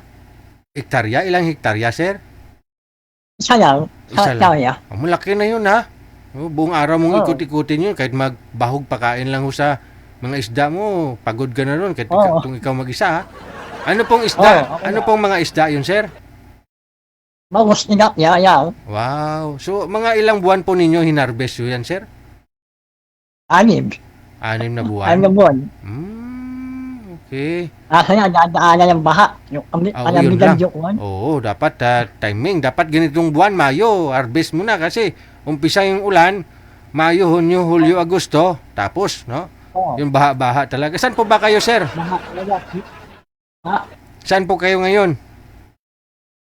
Hektarya? Ilang hektarya, sir? Isa lang, Isa lang. hektarya. Malaki na yun, ha? Buong araw mong ikot-ikutin yun. Kahit magbahog pakain lang ho sa mga isda mo, pagod ka na ron. Kahit kung ikaw mag-isa, ha? Ano pong isda? Ano pong mga isda yun, sir? Bagus tilapia, yaw. Wow. So, mga ilang buwan po ninyo hinarvest yun yan, sir? 6 6 na buwan? na buwan. Okay. Kaya dadaanan ng baha. Yung alamigan lang. yung Oo, dapat timing. Dapat ganitong buwan, Mayo, harvest mo na kasi umpisa yung ulan, Mayo, Hunyo, Hulyo, Agosto, tapos, no? Yung baha-baha talaga. Saan po ba kayo, sir? Baha talaga. Saan po kayo ngayon?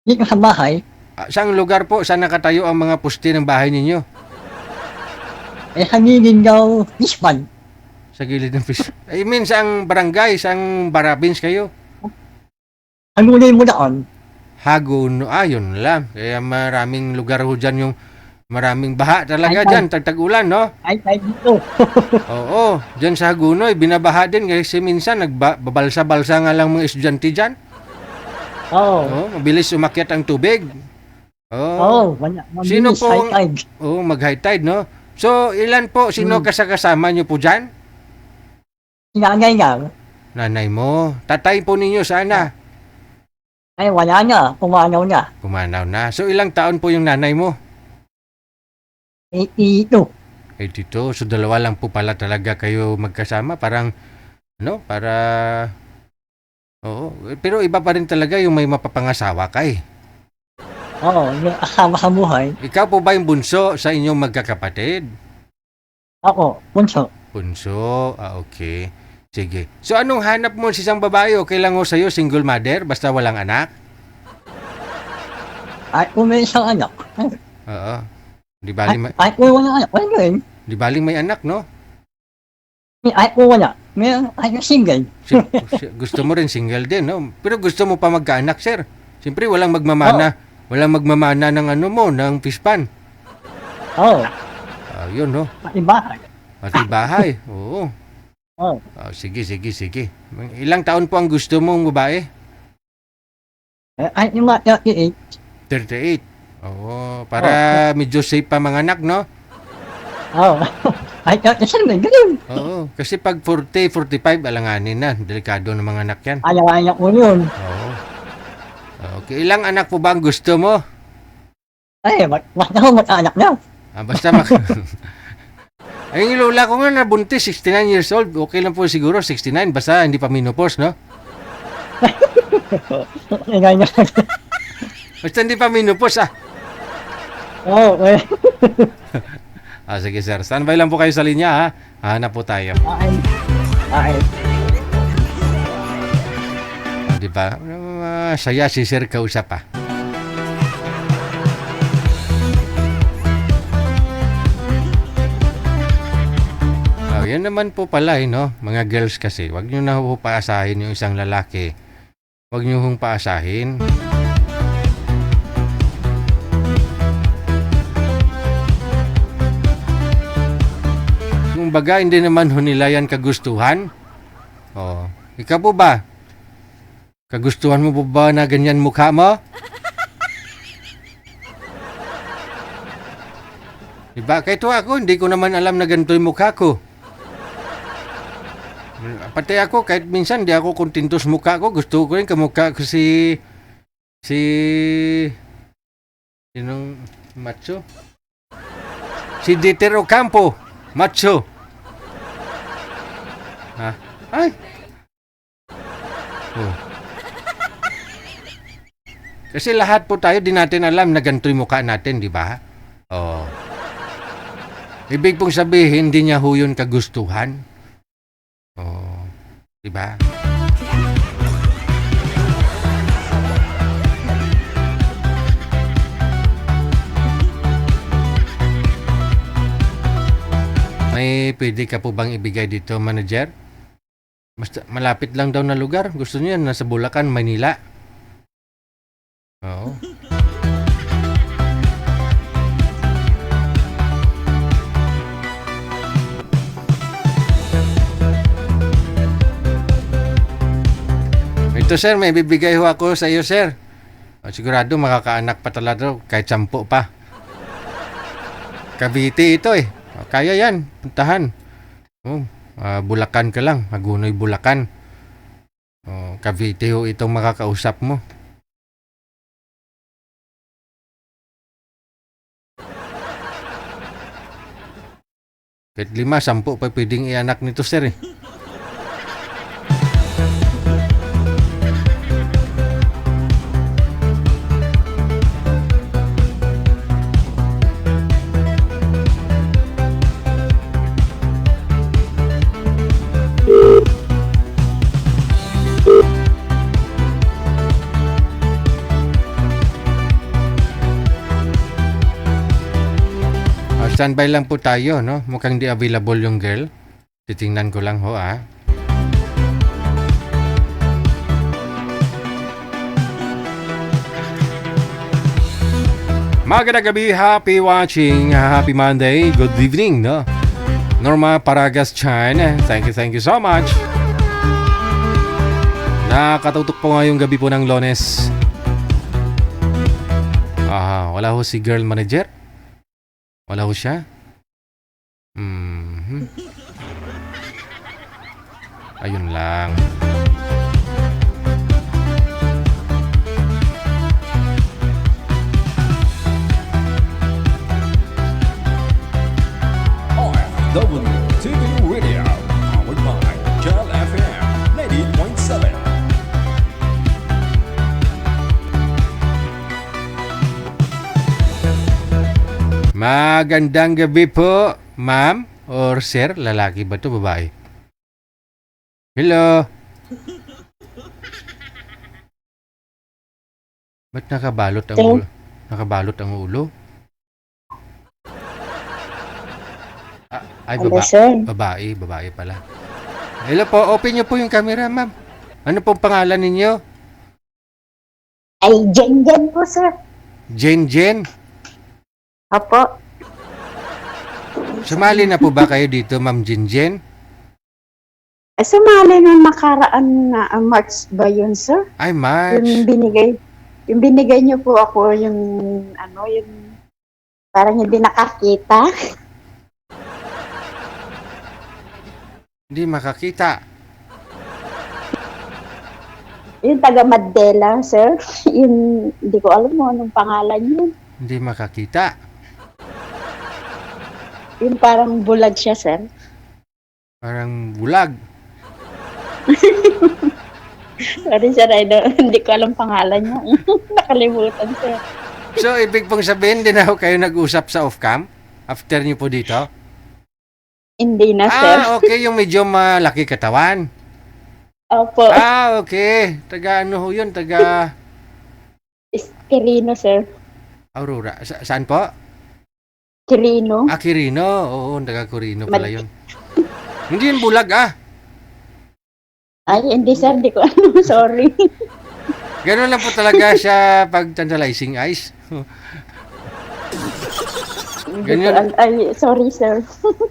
Dito sa bahay, Saang lugar po? Saan nakatayo ang mga poste ng bahay ninyo? hanginin daw ispan. Sa gilid ng fish. I mean, saang barangay, saang barabins kayo? Hangulin mo doon. Hagon, yun lang. Kaya maraming lugar ho dyan yung maraming baha talaga dyan, tag-ulan, no? Ay, dito. Oo, dyan sa Hagunoy, binabaha din kasi minsan nagbabalsa-balsa nga lang mga estudyante dyan. Mabilis umakyat ang tubig. Sino po? High tide. Mag-high tide, no? So, ilan po? Sino kasama nyo po dyan? Sinangay lang. Nanay mo. Tatay po ninyo sana. Ay, wala na. Pumanaw na. Pumanaw na. So, ilang taon po yung nanay mo? 82. 82. So, dalawa lang po pala talaga kayo magkasama. Parang, para... Oo. Pero iba pa rin talaga yung may mapapangasawa ka eh. Oo, may asawa sa buhay. Ikaw po ba yung bunso sa inyong magkakapatid? Ako, bunso. Bunso. Okay. Sige. So, anong hanap mo sa isang babae? Okay lang ho sa'yo, single mother, basta walang anak? At kung may isang anak. Oo. Di baling, Ay, kung wala anak. Wala rin. di baling may anak, no? Ay, kung wala. May single. Gusto mo rin single din, no? Pero gusto mo pa magkaanak, sir. Siyempre, walang magmamana. Walang magmamana ng ng pispan. Oo. Yun, no? Pati bahay. Pati bahay. Oo. Oo. Sige. Ilang taon po ang gusto mong babae? Ay, yung mga 38. 38. Oo. Para medyo safe pa mga anak, no? Oo. Ay, kasi may ganun. Oo. Kasi pag 40, 45, alanganin na. Delikado ng mga anak yan. Ayaw ko yun. Oo. Okay. Ilang anak po ba ang gusto mo? Ay, mag-anak na. Basta Ay, yung lola ko nga nabuntis, 69 years old. Okay lang po siguro, 69. Basta hindi pa menopause, no? Basta hindi pa menopause, Oo, okay. Sige, sir. Standby lang po kayo sa linya, ha? Hanap po tayo. Ay. Di ba? Saya si sir kausap, pa. Yan naman po pala, no? Mga girls kasi, wag nyo na po paasahin yung isang lalaki. Wag nyo hong paasahin. Yung baga, hindi naman ho nila yan kagustuhan. Ikaw po ba? Kagustuhan mo po ba na ganyan mukha mo? Diba? Kahit ako, hindi ko naman alam na ganito yung mukha ko. Pati ako, kahit minsan di ako kontento sa mukha ko. Gusto ko rin kamukha ko sinong macho? Si Dieter Ocampo. Macho. Ay. Kasi lahat po tayo, di natin alam na ganito yung mukha natin, di ba? Ibig pong sabihin, hindi niya ho yun kagustuhan. Diba? May pwede ka po bang ibigay dito, manager? Basta malapit lang daw na lugar. Gusto niya nasa Bulacan, Manila. Oo. Ito, sir, may bibigay ho ako sa iyo, sir. Sigurado makakaanak pa talaga kahit 10 pa. Cavite ito eh. Kaya yan, puntahan. Bulacan ka lang, Hagunoy, Bulacan. Cavite ho itong makakausap mo. Kahit 5, 10 pa pwedeng ianak nito, sir eh. Standby lang po tayo, no? Mukhang di available yung girl. Titingnan ko lang ho, Magandang gabi, happy watching, happy Monday, good evening, no? Norma Paragas Chan, thank you so much. Nakatutok po ngayong gabi po ng Lunes. Wala ho si girl manager? Wala ho siya? Ayun lang. OFWTV Radio, powered by Cal FM 90.7. Magandang gabi po, ma'am or sir. Lalaki ba to, babae? Hello. Ba't nakabalot ang ulo? Nakabalot ang ulo? Ay, Hello, sir. babae pala. Hello po, open niyo po yung camera, ma'am. Ano pong pangalan ninyo? Ay, Jen po, sir. Jen? Apo. Sumali na po ba kayo dito, ma'am Jen? Sumali ng nakaraan na March ba yun, sir? Ay, March. Yung binigay niyo po ako, yung parang hindi nakakita. Hindi makakita. Yung taga Mandela, sir. Yung, hindi ko alam mo anong pangalan yun. Hindi makakita. Yung parang bulag siya, sir. Parang bulag. Sorry, sir. Hindi ko alam pangalan niya. Nakalimutan, sir. So, ibig pong sabihin, din ako kayo nag-usap sa off-cam? After niyo po dito? Hindi na, sir. Okay. Yung medyo malaki katawan. Opo. Okay. Taga ano ho yun? Taga Quirino, sir. Aurora. Saan po? Quirino. Quirino. Oo, taga Quirino pala yun. Hindi yun bulag, Ay, hindi, sir. Hindi ko alam. Sorry. Ganun lang po talaga siya pag tantalizing eyes. Ganyan. Ay, sorry, sir.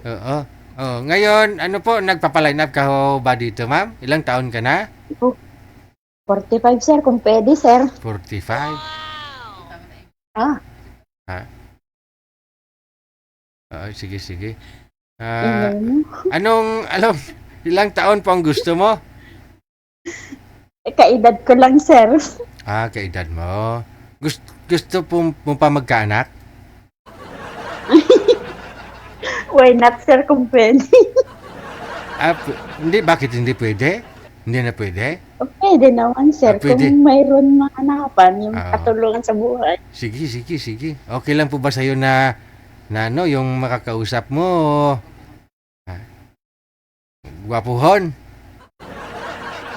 Oo. Ngayon, ano po, nagpapaline up ka ho ba dito, ma'am? Ilang taon ka na? 45, sir. Kung pwede, sir. 45. Sige. Anong, ilang taon po ang gusto mo? Kaedad ko lang, sir. Kaedad mo. Gusto mo pa magkaanak? Why not, sir, kung pwede? Hindi, bakit hindi pwede? Hindi na pwede? Pwede naman, sir. Pwede. Kung mayroon mahanapan, yung katulungan sa buhay. Sige. Okay lang po ba sa'yo na yung makakausap mo? Gwapuhon?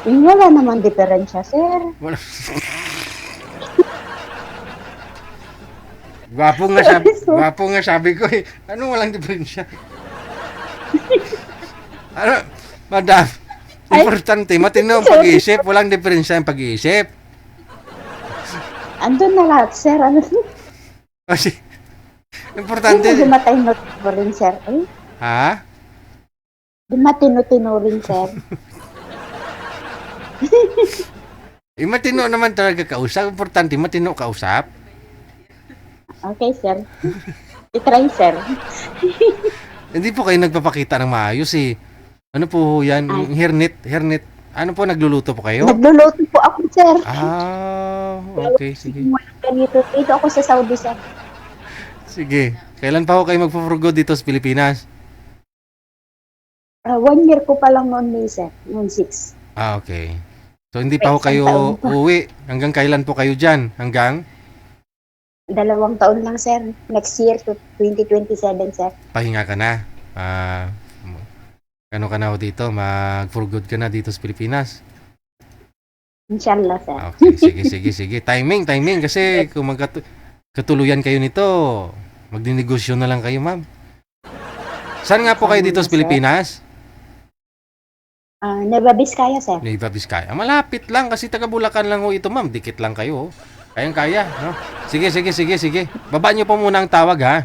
Wala naman diferensya, sir. Wala. Gwapo nga sabi ko eh. Ano walang diferensya? Ano, madam, importante, matino ang pag-iisip, walang diferensya ang pag-iisip. Andun na lahat, sir. Kasi, importante. Hindi matino rin, sir. Ha? Hindi matino rin, sir. Matino naman talaga kausap. Importante, matino kausap. Okay, sir. I-try, sir. Hindi po kayo nagpapakita ng maayos eh. Ano po yan? Hernit. Ano po, nagluluto po kayo? Nagluluto po ako, sir. Okay, sige. Dito ako sa Saudi, sir. Sige. Kailan pa ho kayo magpo-forgo dito sa Pilipinas? 1 year ko pa lang noon, sir. Noon 6. Okay. So, hindi pa ho kayo uuwi. Hanggang kailan po kayo dyan? Hanggang? 2 taon lang, sir. Next year to 2027, sir. Pahinga ka na. Ano ka na ho dito? Mag-for good ka na dito sa Pilipinas? Inshallah, sir. Okay, sige. Timing. Kasi kung katuluyan kayo nito, magdinegosyo na lang kayo, ma'am. Saan nga po kayo dito sa Pilipinas? Nueva Vizcaya, sir. Nueva Vizcaya. Malapit lang kasi taga Bulacan lang ho ito, ma'am. Dikit lang kayo. Kayang-kaya, no? Sige. Baba niyo po muna ang tawag, ha?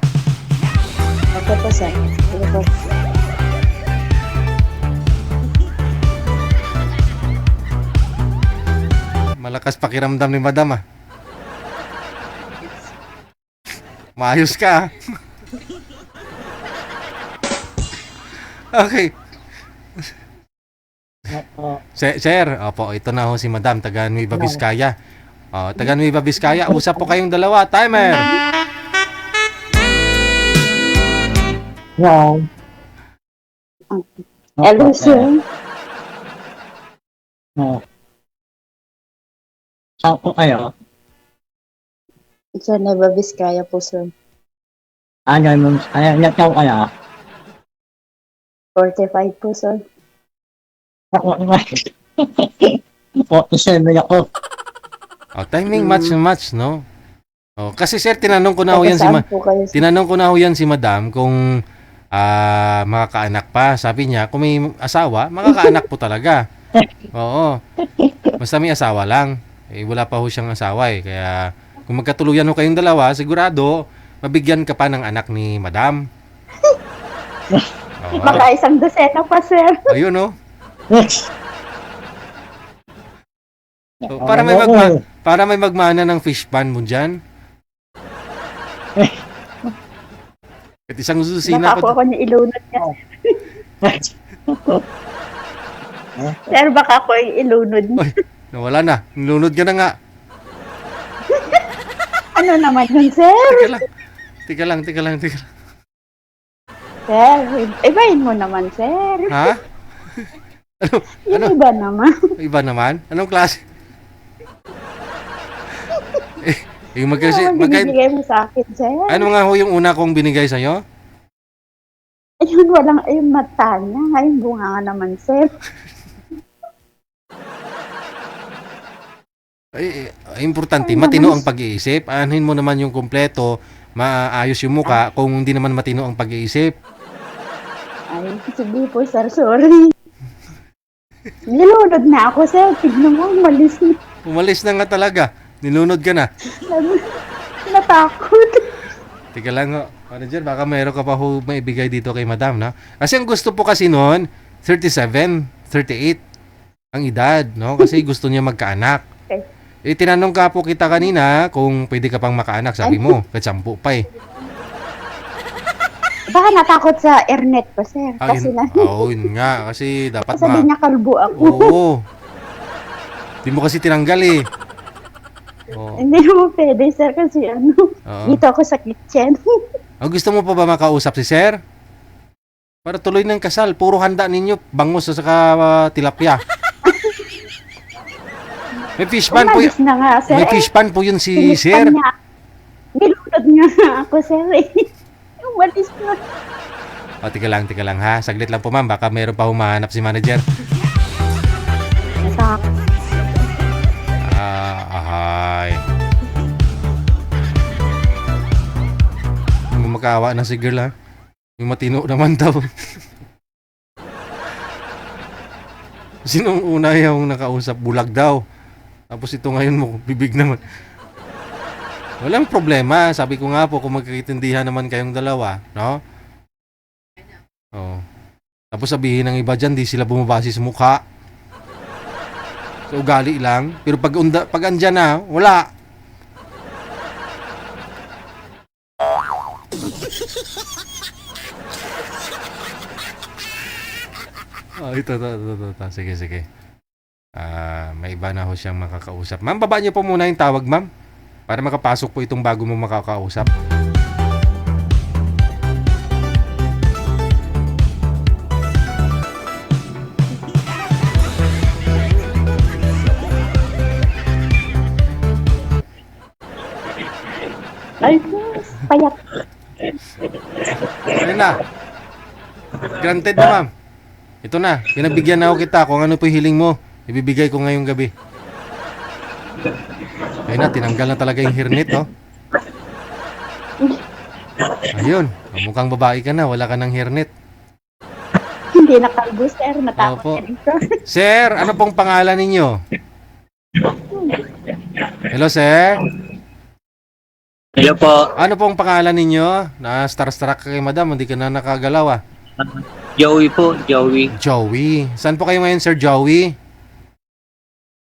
Okay po, sir. Sige po. Malakas pakiramdam ni madam, ah. Maayos ka, Okay. Sir, opo, ito na ho si madam, taga Nueva Vizcaya. Taga Nueva Vizcaya, usap po kayong dalawa. Timer! No. Hello, sir. Saan po kayo? Sa Nueva Vizcaya po, sir. Ilan taon kaya? 45 po, sir. Ako naman. 47 ako. Oh, timing match na match, no? Oh, kasi sir, tinanong ko na ho yan Saan po kayo, sir? tinanong ko na ho yan si Madam kung makakaanak pa. Sabi niya, kung may asawa, makakaanak po talaga. Oo. Basta may asawa lang. Eh, wala pa ho siyang asawa eh. Kaya kung magkatuluyan ho kayong dalawa, sigurado, mabigyan ka pa ng anak ni Madam. Oo. Baka isang dosena pa, sir. Ayun, no? So, para may magmana ng fish pan mo dyan. At isang susina Baka pa. ako niya ilunod niya. Sir, baka ako yung ilunod niya. Ay, nawala na. Nilunod ka na nga. Ano naman yun, sir? Tika lang. Sir, ibahin mo naman, sir. Ha? Yung iba naman. Iba naman? Anong klase? Yung Ano binibigay mo sa akin, sir? ano nga ho yung una kong binigay sa'yo? Ayun, walang, ayun, mata niya. Ayun, bunga nga naman, sir. Importante, matino ang pag-iisip. Anuhin mo naman yung kompleto, maayos yung muka kung hindi naman matino ang pag-iisip. Ay, sige po, sir, sorry. Nilunod na ako, sir. Tignan mo, malis na. Umalis na nga talaga. Nilunod ka na. Natakot. Tika lang ho. Manager, baka mayroon ka pa ho maibigay dito kay Madam, no? Kasi ang gusto po kasi noon, 37, 38 ang edad, no? Kasi gusto niya magkaanak. Okay. Eh, tinanong ka po kita kanina kung pwede ka pang makaanak. Sabi mo, katsampu pa eh. Baka natakot sa airnet ko, sir. Kasi Yun nga. Kasi dapat sabi niya kalbo ako. Oo. Di mo kasi tinanggal eh. Oo. Hindi mo pwede, sir, kasi Oo. dito ako sa kitchen. Gusto mo pa ba makausap si Sir? Para tuloy ng kasal. Puro handa ninyo. Bangus at saka tilapia. May fish pan po yun. Umalis na nga, sir. May fish pan po yun si Sinispan Sir. niya. Nilunod nga ako, sir. Umalis na. Tika lang ha. Saglit lang po ma'am. Baka mayroon pa humahanap si manager. Natakot. Ahay. Makawa na si girl ha. Yung matino naman daw. Sinong una yung nakausap? Bulag daw. Tapos ito ngayon mo, bibig naman. Walang problema. Sabi ko nga po, kung magkakitindihan naman kayong dalawa, no? Oh. Tapos sabihin ng iba dyan, di sila bumabase sa mukha. So, ugali lang. Pero pag andyan na, wala. Ito. Sige. May iba na ho siyang makakausap. Ma'am, baba niyo po muna yung tawag, ma'am. Para makapasok po itong bago mong makakausap. Ay, payak. Ayun na. Granted na, ma'am. Ito na. Pinabigyan na ako kita kung ano po yung hiling mo. Ibibigay ko ngayong gabi. Ayun na, tinanggal na talaga yung hernet, oh. Ayun. Mukhang babae ka na. Wala ka ng hernet. Hindi na kalbo, sir. Natakot Opo. ka dito. Sir, ano pong pangalan ninyo? Hello, sir. Hello po. Ano pong pangalan ninyo? Na-starstruck ka kay madam. Hindi ka na nakagalaw, ah. Joey po, Joey. Joey. Saan po kayo ngayon, Sir Joey?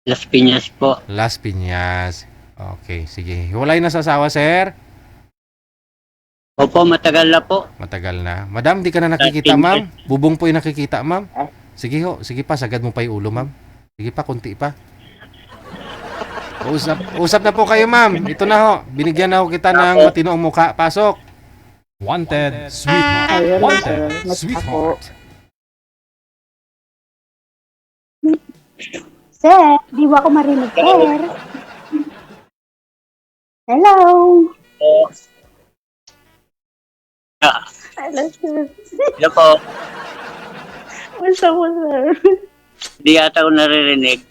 Las Piñas po. Las Piñas. Okay, sige. Hiwalay na sa asawa, sir? Opo, matagal na po. Matagal na. Madam, di ka na nakikita, ma'am? Bubong po yung nakikita, ma'am? Sige ho. Sige pa, sagad mo pa yung ulo, ma'am. Sige pa, kunti pa. Usap na po kayo, ma'am. Ito na ho. Binigyan na ho kita ng matinoong mukha. Pasok. Wanted, sweetheart. Ayun, Wanted, mas sweetheart. Sir, di ba ako marinig, sir? Hello? Oh, Hello, sir. hello po. Basta mo, sir. Hindi yata ako naririnig.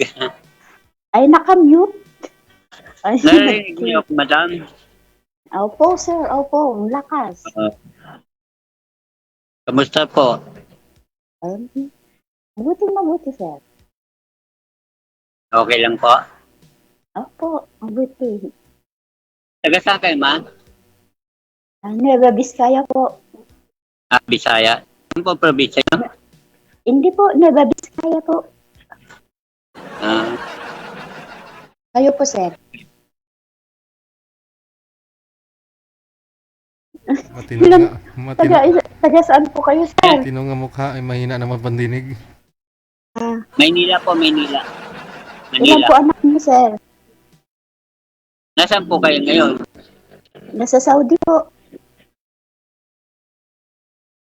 Ay, nakamute. Ay, Naririnig niyo ako, madam. Opo, sir. Opo, ang lakas. Kamusta po? Mabuti, sir. Okay lang po. Opo, mabuti. Taga saan kayo, ma? Nueva Vizcaya po. Ah, Bisaya. Ano po probinsya niyo? Hindi po, Nueva Vizcaya po. Ah, Kayo po, sir. Matino nga, Taga saan po kayo, sir? matino nga mukha ay mahina naman pandinig. Maynila po, Maynila. Ilan Manila. po anak niyo, sir? Nasaan po kayo ngayon? Nasa Saudi po.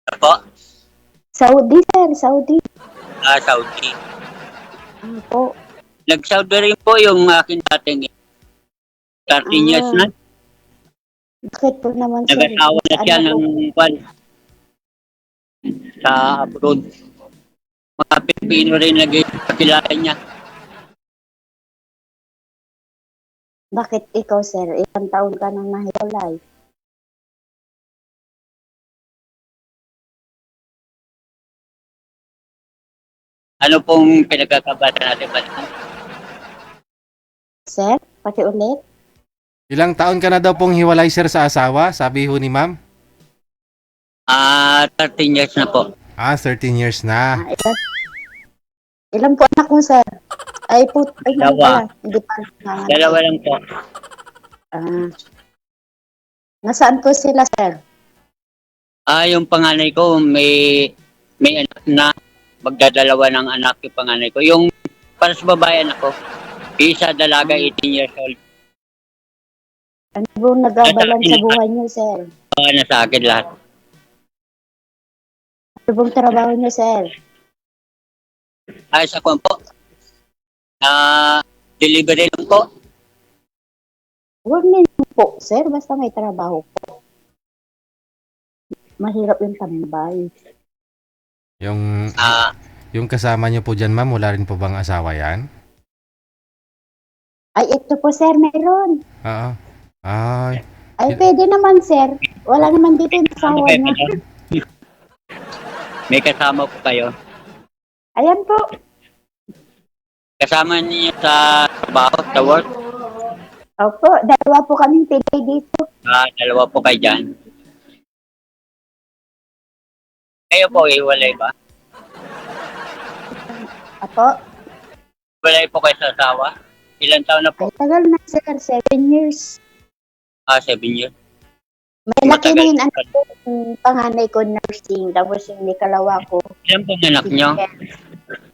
Ano po? Saudi, sir. Saudi. Ah, Saudi. Ano po? Nag-Saudi rin po yung aking dating 13 years na. Bakit po naman, sir? Nag-asawa na Sa siya ano po? ng kwan sa abroad. Mga Pilipino rin nagkakilala niya. Bakit ikaw, sir? Ilang taon ka nang nahiwalay? Ano pong pinagkakabata natin ba? Sir, pakiulit. Ilang taon ka na daw pong hiwalay sir sa asawa? Sabi ho ni ma'am. Ah, 13 years na po. 13 years na. Ilan po anak mo, sir? Ay, Dalawa. Hindi pa. Dalawa lang po. Nasaan po sila, sir? Ah, yung panganay ko may anak na, magdadalawa ng anak yung panganay ko. Yung para sa babae anak ko, isa dalaga 18 years old. Ano po nagabalan sa buhay niyo, sir? Na sa akin lahat. Ano pong trabaho niyo, sir? Ay, sa kwan po. Delivery lang po. Huwag niyo po, sir. Basta may trabaho po. Mahirap yung tambay. Yung kasama niyo po dyan ma'am, wala rin po bang asawa yan? Ay, ito po, sir. Meron. Oo. Ay, Ay, pwede naman, sir. Wala naman dito yung asawa niya. May kasama po kayo. Ayan po. Kasama niyo sa trabaho, sa work. Opo, dalawa po kaming pilay dito. Dalawa po kayo dyan. Kayo po, iwalay ba? Apo, Iwalay po kayo sa asawa? Ilan taon na po? ay tagal na, sir. 7 years. 7 years. May laki Matagal na yung na anak ko. Yung panganay ko nursing. Tapos yung ikalawa ko. Ilan po anak niyo?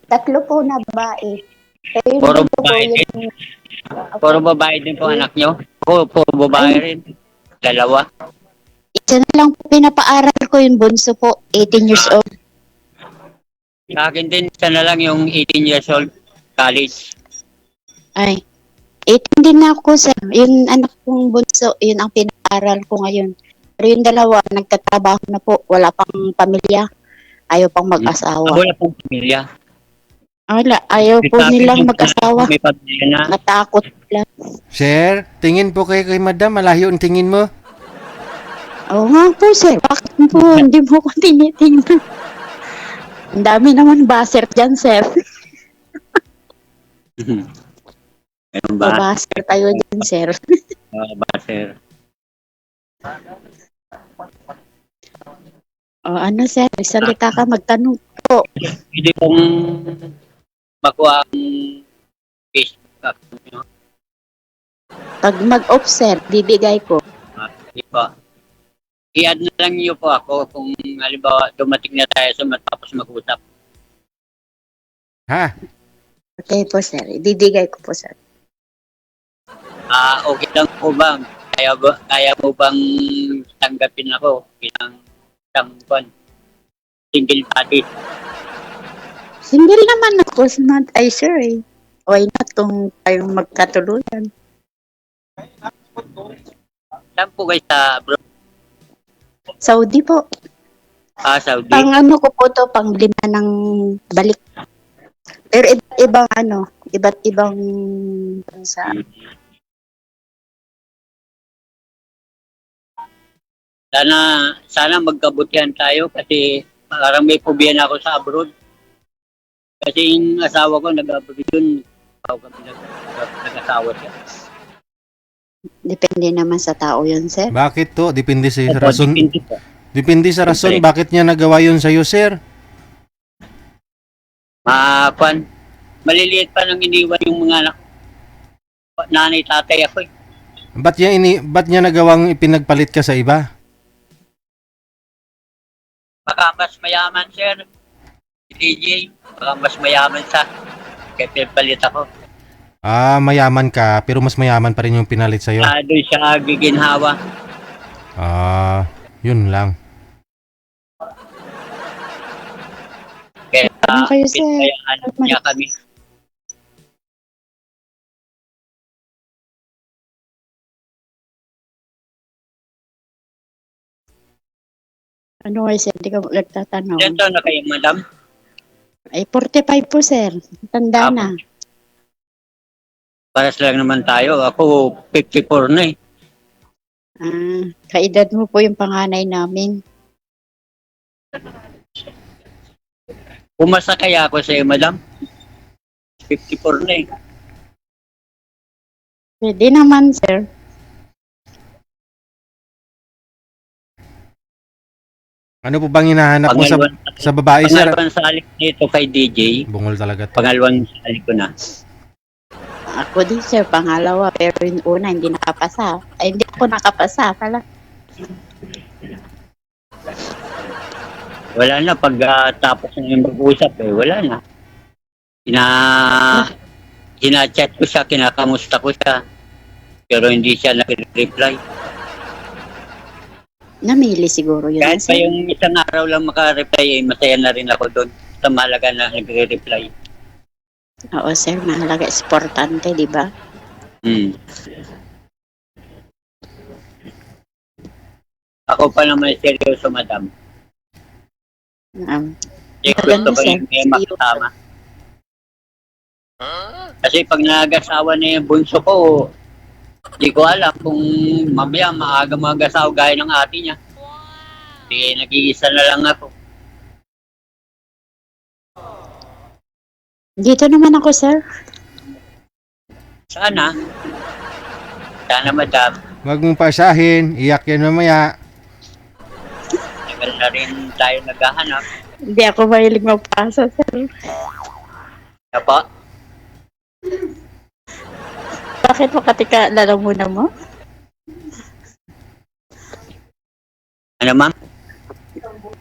3 po na babae. Pero yung Puro bunso ko, babae yung... Puro babae din po anak niyo? Puro babae rin. Dalawa. Isa na lang po pinapaaral ko yung bunso po. 18 years old. Sa akin din, isa na lang yung 18 years old, college. Ay. 18 din na ako, sir. Yung anak kong bunso, yun ang pinapaaral ko ngayon. Pero yung dalawa, nagtatrabaho na po. Wala pang pamilya. Ayaw pang mag-asawa. Wala pong pamilya. Wala. Ayaw po nilang mag-asawa. May pamilya na. Natakot lang. sir, tingin po kayo kay madam, malayo ang tingin mo. Oo nga po, sir. Bakit po hindi mo ko tinitingnan? Ang dami naman baser dyan, sir. Meron ba? Baser tayo dyan, sir. Baser. O ano, sir? Salita ka, magtanong po. Hindi pong makuha ang Facebook account nyo. Pag mag-off, sir, bibigay ko. Hindi po. I-add na lang niyo po ako kung halimbawa dumating na tayo sa matapos mag-usap. Ha? Okay po, sir. Ibibigay ko po, sir. Okay lang po ba? Kaya mo bang tanggapin ako bilang isang single party? Single naman ako, not ay, sir, eh. why not kung tayong magkatuluyan? Saan po kayo sa abroad? Saudi po. Saudi? Pang ano ko po to, pang 5 ng balik. Pero iba't ibang ano, iba't ibang bansa. Sana magkabutihan tayo kasi parang may phobia na ako sa abroad. Kasi yung asawa ko nag-abroad yun. Ako kami nag-asawa siya. Depende naman sa tao yun, sir. Bakit to? Depende sa Opo, rason. depende po. Depende sa rason Siyempre. bakit niya nagawa yun sa iyo, sir. Kwan, maliliit pa nang iniwan yung mga anak. Nanay, tatay ako eh. Ba't niya nagawang ipinagpalit ka sa iba? Baka mas mayaman, sir. Si DJ, baka mas mayaman sa. Kaya pinagpalit ako. Mayaman ka, pero mas mayaman pa rin yung pinalit sa iyo. Doon siya giginhawa. Yun lang. Kaya Ano kayo, sir? pinayaan niya kami. Ano kayo, sir? Hindi ka nagtatanong. Ilan taon na kayo, madam? Ay, 45 po, sir. Tanda na. Paras lang naman tayo. Ako, 54 na eh. Kaedad mo po yung panganay namin. Pumasa kaya ako sa iyo, madam? 54 na eh. Pwede naman, sir. Ano po bang hinahanap mo sa babae, sir? Pangalawang salik nito kay DJ. Bungol talaga to. Pangalawang salik ko na. Ako din, sir, pangalawa. Pero yung una, hindi nakapasa. Ay, hindi ako nakapasa. Pala. Wala na. Pag tapos na yung mag-usap eh, wala na. Hina-chat ko siya, kinakamusta ko siya. Pero hindi siya nag-reply. Namili siguro yun, Kahit pa sir. yung isang araw lang maka-reply, eh, masaya na rin ako doon. Sa mahalaga na nagre-reply. Oo, sir. Mahalaga. Importante, di ba? Ako pa naman seryoso, madam. Gusto Maganda, ko sir. yung may makasama. Kasi pag nag-asawa na yung bunso ko, di ko alam kung mamaya maaga mag-asawa gaya ng ate niya. Di nag-iisa na lang ako. Dito naman ako, sir. Sana. Sana, madam. Huwag mong pasahin, iyak yan mamaya. Tagal na rin tayo naghahanap. Hindi ako mahilig magpasa, sir. Ano po? Bakit makatika lalamunan mo? Ano, ma'am?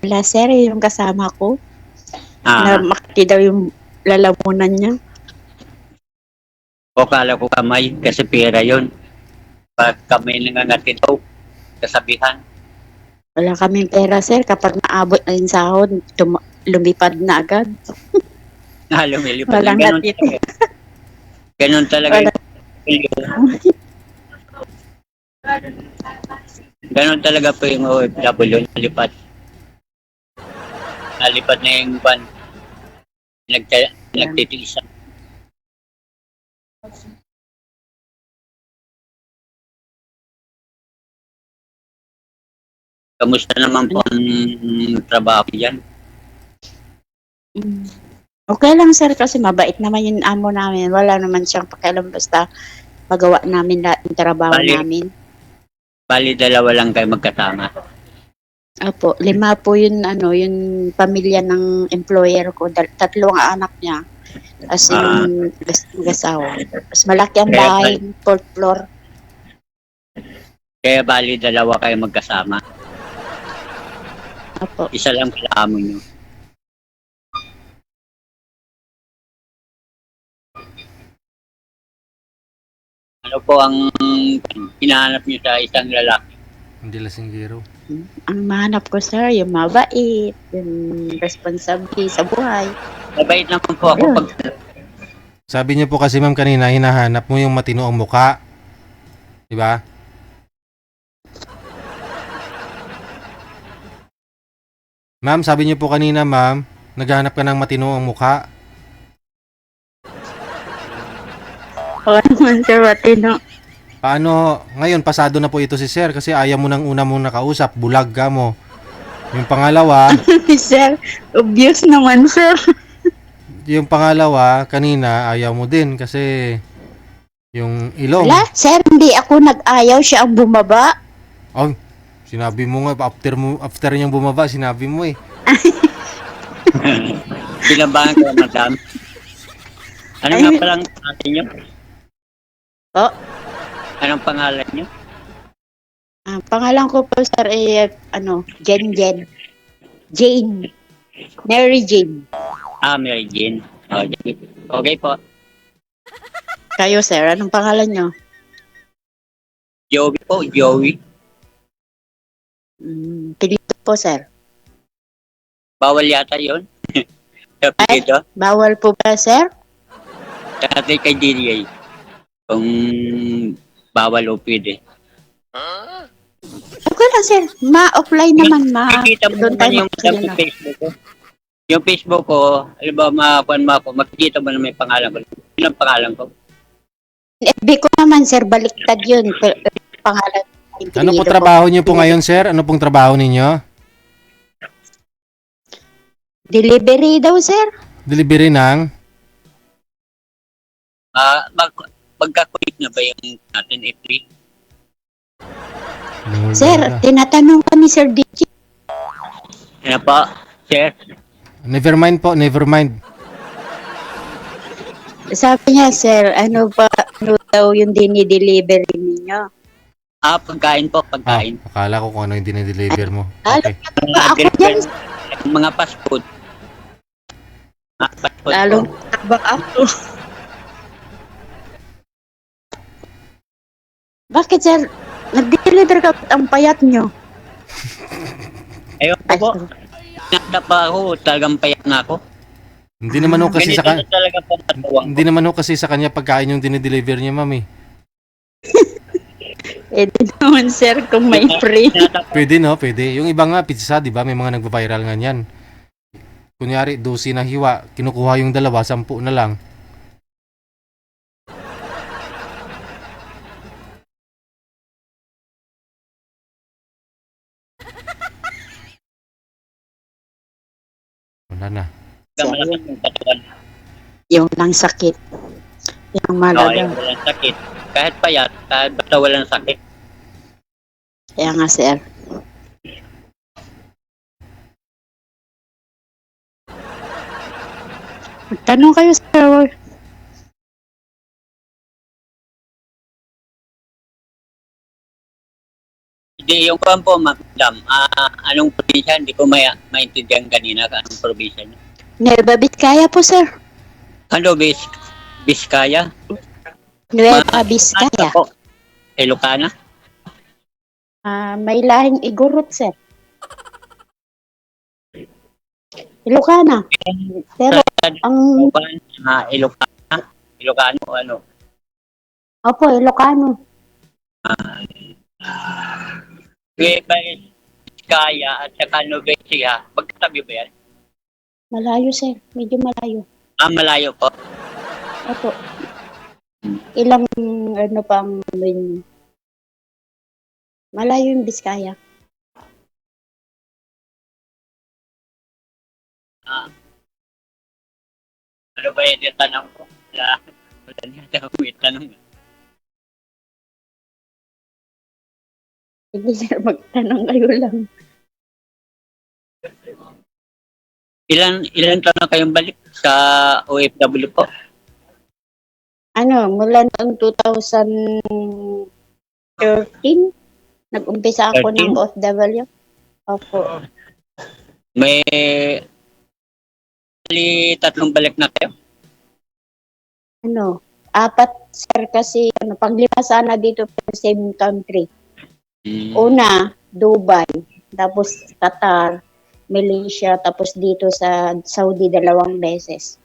Wala, sir. Yung kasama ko. Na Ah, makati daw yung lalamunan niya. o kala ko kamay kasi pera yun. Pag kamay nangangati daw, kasabihan. Wala kaming pera, sir. Kapag naabot na yung sahod, lumipad na agad. Lumilipad. Walang Ganun natira. talaga. Ganun talaga. Ganun talaga po yung OFW, nalipad. Nalipad na yung van. Nagtitiisan. Kamusta naman po ang trabaho yan? Okay lang, sir, kasi mabait naman yung amo namin. Wala naman siyang pakialam basta magawa namin lahat ng trabaho Bali. namin. Bali, dalawa lang kayo magkasama. Opo, 5 po yun, yung pamilya ng employer ko. 3 ang anak niya. As in, mag-asawa. Mas malaki ang Kaya bahay, 4th floor. Kaya bali, dalawa kayo magkasama. Opo. Isa lang pala amo nyo. Ano po ang hinahanap nyo sa isang lalaki? Hindi lasinggero. Ang mahanap ko, sir, yung mabait, yung responsable sa buhay. Mabait naman po ako pag Sabi niyo po kasi ma'am kanina, hinahanap mo yung matino ang muka. Di ba? Ma'am, sabi niyo po kanina ma'am, naghahanap ka ng matino ang muka. Oo naman, sir, matino. Paano, ngayon pasado na po ito si sir kasi ayaw mo nang una mong nakausap, bulag ka mo. Yung pangalawa, Sir, obvious naman, sir. yung pangalawa, kanina ayaw mo din kasi yung ilong. Wala, sir, hindi ako nag-ayaw, siya ang bumaba. Oh, sinabi mo nga, after niyang bumaba, sinabi mo eh. Binabangan ko, madam. Ano nga palang atin nyo? Oh, Anong pangalan nyo? ang pangalan ko po, sir, ay, Jen. Jane. Mary Jane. Mary Jane. Okay. Okay po. Kayo, sir, anong pangalan nyo? Joey po, Joey. Pilito po, sir. Bawal yata yun. Sabi dito. Bawal po ba, sir? Dati kay DDA. Kung bawal o pwede. Okay lang, sir. Ma-offline naman, Makikita mo Doon naman tayo yung magkilala. Facebook ko. Yung Facebook ko, alam ba, makakuan mo ako, makikita mo na may pangalan ko. Yun ang pangalan ko. FB ko naman, sir, baliktad yun. Pangalan. Ano po trabaho niyo po ngayon, sir? Ano pong trabaho ninyo? Delivery daw, sir. Delivery ng? Magkakulit na ba yung natin, F3? Sir, tinatanong ka ni Sir DJ. Ano po, sir? Never mind po, never mind. Sabi niya, sir, ano daw yung dinidelivery ninyo? Pagkain po, pagkain. Akala ko kung ano yung dinideliver mo. Lalo Okay. pa ako dyan, Mga fast food. Fast food lalong po. tabak ako. Bakit, sir? Nag-deliver ka ang payat nyo? Ayun po. Nakita pa ako, talagang payat na ako. Hindi naman ho kasi Ganito sa na talaga po katuwang ko. hindi naman ho kasi sa kanya pagkain yung dinideliver niya, ma'am eh. Di naman, sir, kung may free. Pwede no, pwede. Yung iba nga pizza, 'di ba? May mga nagva-viral nga niyan. Kunyari, 12 na hiwa, kinukuha yung dalawa, 10 na lang. Wala na. Malakas yung katawan. Yung lang sakit. Yung Oo, malaga. yung walang sakit. Kahit payat, kahit basta walang sakit. Kaya nga, sir. Magtanong kayo, sir. Hindi, yung kuwan po, madam, anong probinsya? Hindi ko maintindihan kanina anong probinsya niya. Nueva Vizcaya po, sir. Ano, Biskaya? Nueva Vizcaya. Ano po? Ilocana? May lahing igurot, sir. Ilocana. Pero, ang... Ilocana? Ilocano, ano? Opo, Ilocano. Biskaya at saka Nueva Ecija, magkatabi ba yan? Malayo, sir. Medyo malayo. Malayo po. Opo. Ilang, pang malayo yung Biskaya. Ano ba yung tanong ko? Wala niya ako yung tanong. Sige, sir, magtanong kayo lang. Ilan taon na kayong balik sa OFW po? Mula noong 2013, nag-umpisa ako 13? ng OFW. Opo. May tatlong balik na kayo? 4, sir, kasi paglima sana dito sa same country. Una, Dubai, tapos Qatar, Malaysia, tapos dito sa Saudi 2 beses.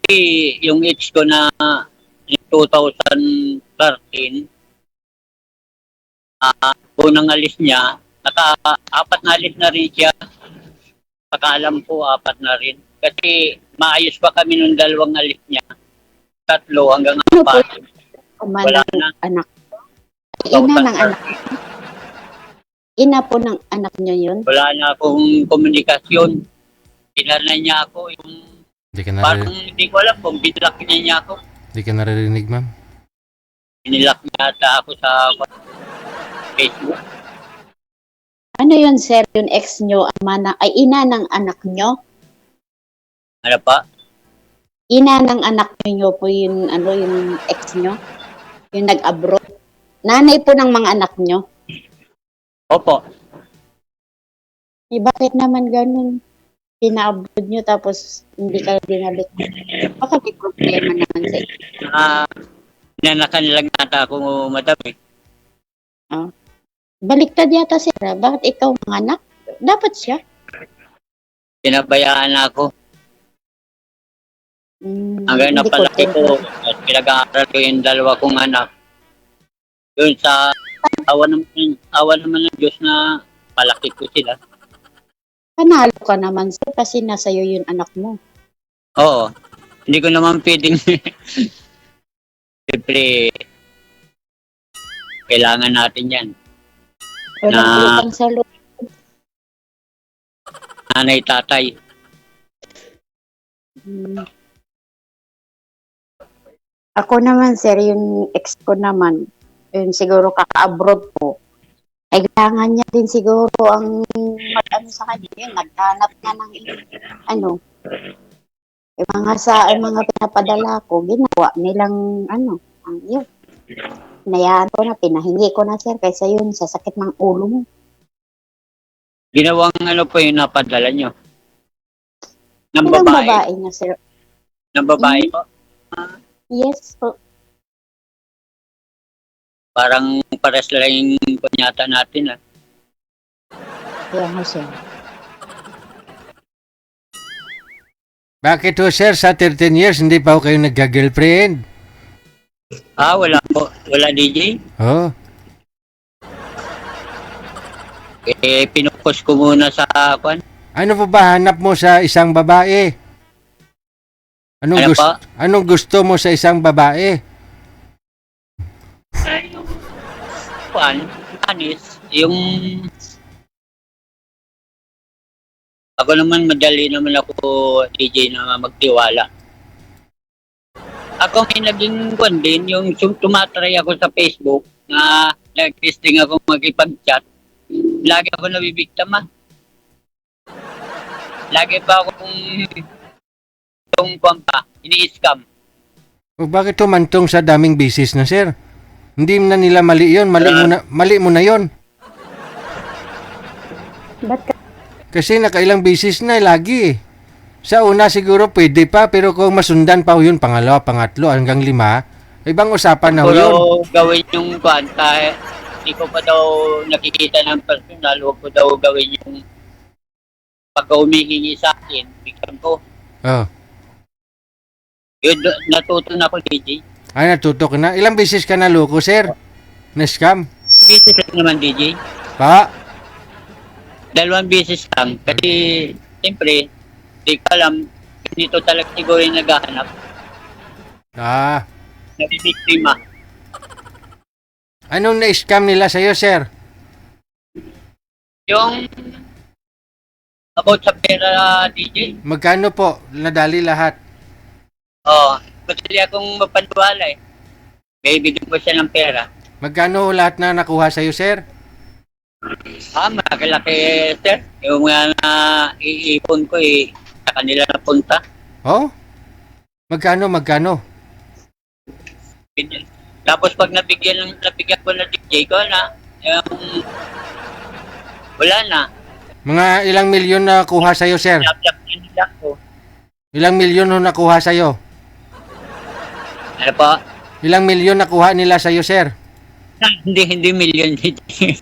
Kasi yung age ko na 2013, unang alis niya, naka-apat na alis na rin siya. Pagkaalam ko, 4 na rin. Kasi maayos pa kami nung 2 alis niya. 3 hanggang 4. Wala na. Anak. Ina ng anak. Ina po ng anak niyo yun? Wala na akong komunikasyon. Pinarna niya ako. Yung, Hindi ka parang hindi ko alam kung binlock niya ako. Hindi ka naririnig, ma'am. Binlock niya ata ako sa Facebook. Ano yun, sir? Yung ex niyo, ina ng anak niyo? Ano pa? Ina ng anak niyo po yung, yung ex niyo? Yung nag-abroad? Nanay po ng mga anak niyo? Opo. Bakit naman ganun? Pina-abroad niyo tapos hindi kayo dinabit. Baka may problema naman sa inyo. Nanakan lang nata ako, madam eh. Baliktad yata sir. Bakit ikaw ang anak? Dapat siya. Pinabayaan ako. Hanggang Hindi napalaki ko- ko at pinag-aaral ko yung 2 kong anak. Yun sa awa naman ng Diyos na palaki ko sila. Panalo ka naman sir kasi nasa iyo yung anak mo. Oo. Hindi ko naman pwedeng siyempre kailangan natin yan. Walang utang sa loob. Nanay, tatay. Ako naman sir, yung ex ko naman, yun siguro kaka-abroad po. Ay kailangan niya din siguro ang mag-ano sa kanya. Yun, naghanap na ng yung mga pinapadala ko, ginawa nilang yun. Nayaan ko na, pinahingi ko na sir, kaysa yun, sa sakit ng ulo mo. Ginawang po yung napadala nyo? Ng Ilang babae? babae na sir. Ng babae po? Yes po. Parang pares lang yung kunyata natin Kaya nga sir. Bakit ho, sir, sa 13 years, hindi pa ho kayo nagka-girlfriend? Wala po. Wala DJ. Oh, Pinupost ko muna sa ano po ba hanap mo sa isang babae? Ano pa? Anong gusto mo sa isang babae? Anis, yung ako naman madali naman ako DJ na magtiwala. Ako may naging din, yung tumatry ako sa Facebook na nag-testing ako makipag-chat. Lagi ako nabibiktima. Lagi pa akong ini-scam. O bakit humantong sa daming bisis na, sir? Hindi na nila mali yun. Mali mo na yun. Kasi nakailang bisis na lagi eh. Sa una siguro pwede pa, pero kung masundan pa yun, pangalawa, pangatlo, hanggang 5, ibang usapan na yun. Pero gawin yung kahit hindi ko pa daw nakikita ng personal, huwag ko daw gawin yung pagka humihingi sa akin, bigyan ko. Oh. Yun, natuto na ako, DJ. Ay, natuto ka na. Ilang bisis ka na loko, sir? Na-scam? Business lang naman, DJ. Pa? 2 beses lang. Kasi, siyempre, di ko alam, dito talaga siguro yung naghahanap. Nabibiktima. Anong na-scam nila sa'yo, sir? Yung about sa pera, DJ. Magkano po? Nadali lahat. Madali akong mapaniwala eh. Bibigyan ko siya ng pera. Magkano lahat na nakuha sa'yo, sir? Malaki, sir. Yung mga iipon ko sa kanila napunta. Oh? Magkano? Tapos pag nabigyan ko na DJ ko na, wala na. Mga ilang milyon na kuha sa'yo, sir? Nilak ko. Ilang milyon na nakuha sa'yo? Ano pa? Ilang milyon nakuha nila sa'yo, sir? Hindi million DJ.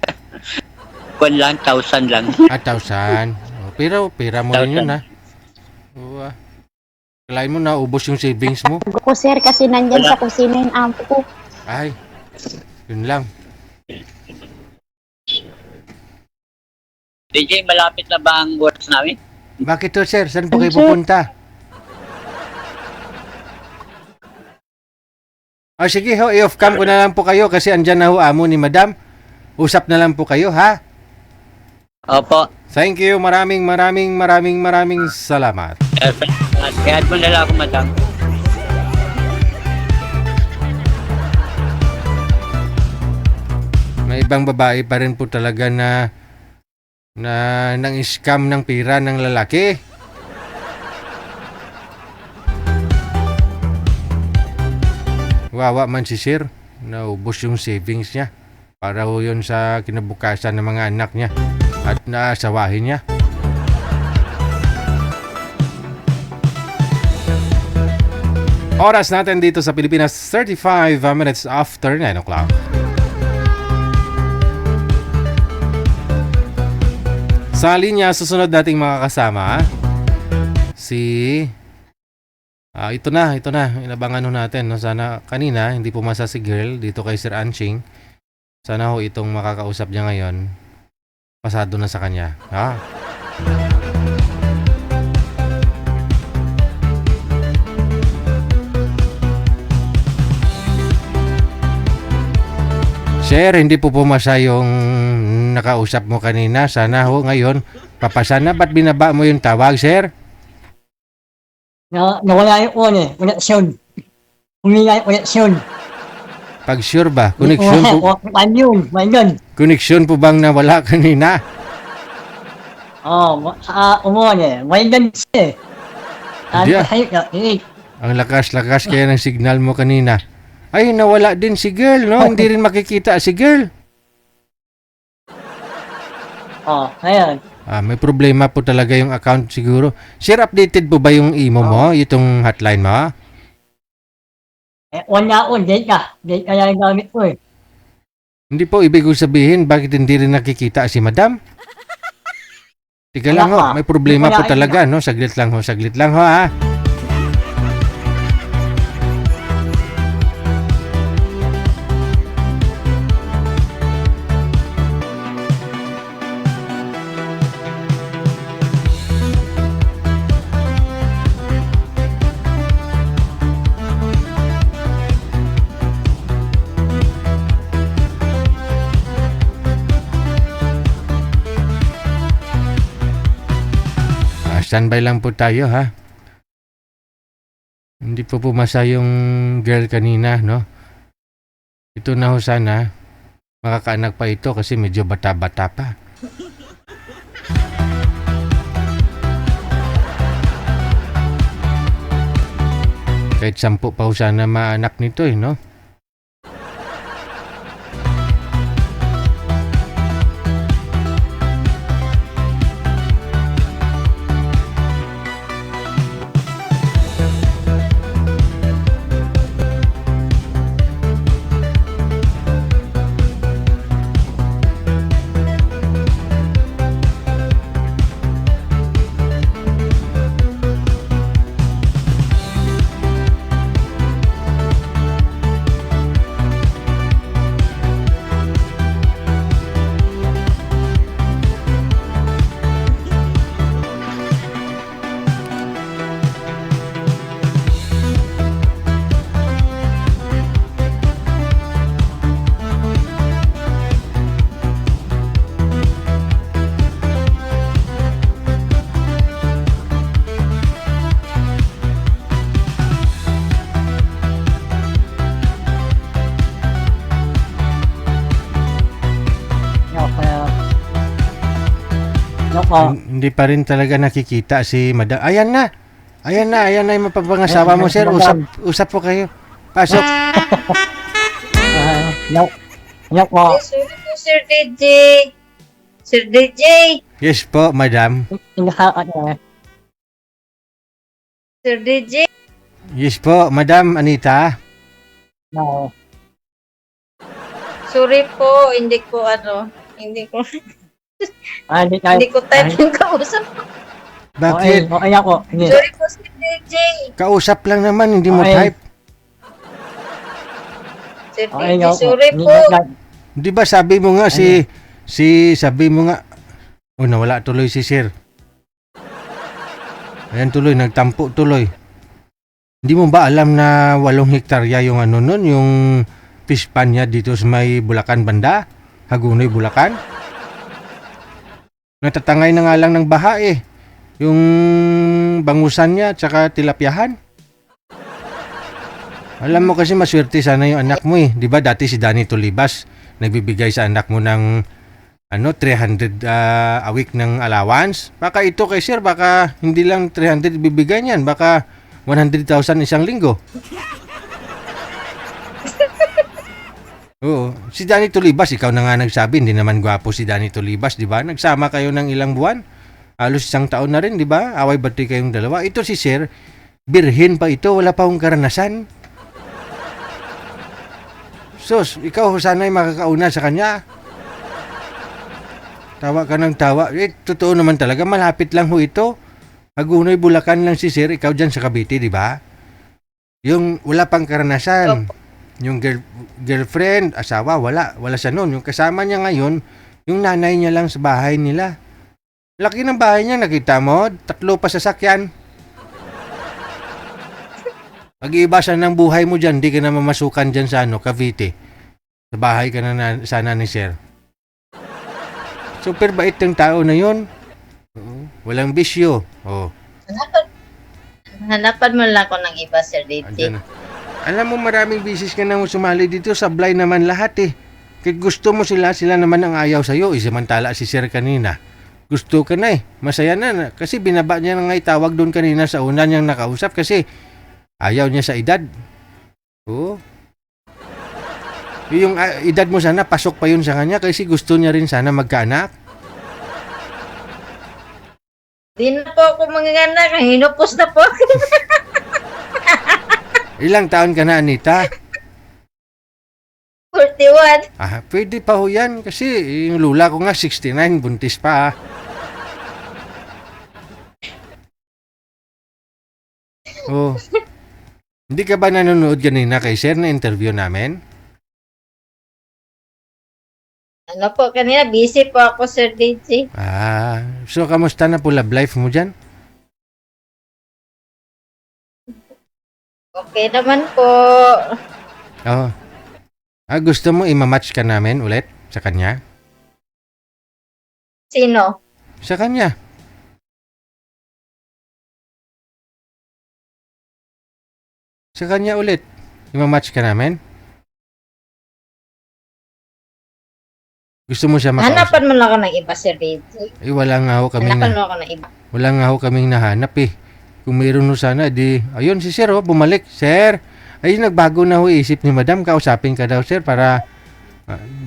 1,000 lang. 1,000. Oh, pero pera mo rin yun, ha? Oo, Kalain mo na ubos yung savings mo. Ko sir kasi nandyan sa kusina yung amo ko. Ay, yun lang. DJ, malapit na ba ang oras namin? Bakit to, sir? Saan po kayo Sir. pupunta? Sige ho, i-off cam ko na lang po kayo kasi andyan na ho amo ni madam. Usap na lang po kayo, ha? Opo. Thank you. Maraming salamat. Kaya mo na lang ako, madam. May ibang babae pa rin po talaga na nang scam ng pira ng lalaki. Wawa man si sir, naubos yung savings niya para ho yun sa kinabukasan ng mga anak niya at naasawahin niya. Oras natin dito sa Pilipinas, 35 minutes after 9 o'clock. Sa linya, susunod nating mga kasama, ito na, inabangan ho natin. No? Sana kanina, hindi pumasa si girl dito kay Sir Anching. Sana ho itong makakausap niya ngayon, pasado na sa kanya. Ha? Sir, hindi po pumasa yung nakausap mo kanina. Sana ho ngayon, papasa na. Ba't binaba mo yung tawag, sir? Nawala yung connection. Humila yung connection. Pag sure ba? Connection po, connection po bang nawala kanina? May ganun siya. Hindi ah. Ang lakas-lakas kaya ng signal mo kanina. Ay, nawala din si girl, no? Hindi rin makikita si girl. Ayan. May problema po talaga yung account siguro. Sir, updated po ba yung imo mo? Itong hotline mo? Wala ko, date ka lang gamit ko eh. Hindi po, ibig ko sabihin, bakit hindi rin nakikita si madam? Tiga lang ho, may problema po talaga, no? Saglit lang ho, ha? Standby lang po tayo, ha? Hindi po pumasa yung girl kanina, no? Ito na ho sana. Makakaanak pa ito kasi medyo bata-bata pa. Kahit 10 pa ho sana maanak nito, no? Hindi pa rin talaga nakikita si madam. Ayan na yung mapapangasawa mo, sir. Usap po kayo. Pasok. Sorry po, Sir DJ. Sir DJ. Yes po, madam. Sir DJ. Yes po, madam Anita. Sorry po, hindi ko Hindi type yung kausap. Bakit? Okay ako. Hindi. Sorry po, Sir DJ. Kausap lang naman, hindi mo Okay. type. Sir Okay DJ, ako. sorry Hindi po. na- Di ba sabi mo nga sabi mo nga, oh, nawala tuloy si Sir. Ayan tuloy, nagtampo tuloy. Hindi mo ba alam na 8 hektarya yung ano nun, yung fish pan niya dito sa may Bulacan banda? Hagunoy, Bulacan? Natatangay na nga lang ng baha eh. Yung bangusan niya, tsaka tilapyahan. Alam mo kasi maswerte sana yung anak mo eh. Di ba dati si Danny Tolibas, nagbibigay sa anak mo ng 300 a week ng allowance. Baka ito kay Sir, baka hindi lang 300 bibigay niyan, baka 100,000 isang linggo. Oo. Si Danny Tolibas, ikaw na nga nagsabi, hindi naman gwapo si Danny Tolibas, di ba? Nagsama kayo ng ilang buwan. Halos 1 taon na rin, di ba? Away bati kayong dalawa. Ito si Sir, birhen pa ito, wala pa akong karanasan. Sus, ikaw sana'y makakauna sa kanya. Tawa ka ng tawa. Eh, totoo naman talaga, malapit lang ho ito. Hagunoy, Bulacan lang si Sir, ikaw dyan sa Cavite, di ba? Yung wala pang karanasan. Yung girlfriend, asawa, wala siya noon. Yung kasama niya ngayon, yung nanay niya lang sa bahay nila. Laki ng bahay niya, nakita mo? 3 pa sasakyan. Pag-iiba siya ng buhay mo dyan, di ka na mamasukan dyan sa Cavite. Sa bahay ka na sana ni Sir. Super bait ng tao na yun. Walang bisyo. Oh. Hanapan mo lang ako ng iba, Sir DJ. Andyan na. Alam mo, maraming bisis ka nang sumali dito. Sablay naman lahat eh. Kahit gusto mo sila naman ang ayaw sa'yo. Samantala si Sir kanina. Gusto ka na eh. Masaya na. Kasi binaba niya na nga itawag doon kanina sa una niyang nakausap kasi ayaw niya sa edad. Oo. Yung edad mo sana, pasok pa yun sa kanya kasi gusto niya rin sana magkaanak. Di na po ako manganganak. Hinupos na po. Ilang taon ka na, Anita? 41. Pwede pa ho yan kasi yung lula ko nga 69, buntis pa. Oh. Hindi ka ba nanonood kanina kay Sir na interview namin? Ano po, kanina busy po ako, Sir DJ. So kamusta na po love life mo dyan? Okay naman po. Oh. Gusto mo imamatch ka namin ulit sa kanya? Sino? Sa kanya. Sa kanya ulit. Imamatch ka namin? Gusto mo siya makausap? Hanapan mo lang ako ng iba, Sir DJ. Wala nga ho kaming Hanapan mo ako ng iba. wala nga ho kaming nahanap eh. Kung mayroon ho sana, ayun si Sir bumalik. Sir, ay nagbago na ho isip ni Madam. Kausapin ka daw, Sir, para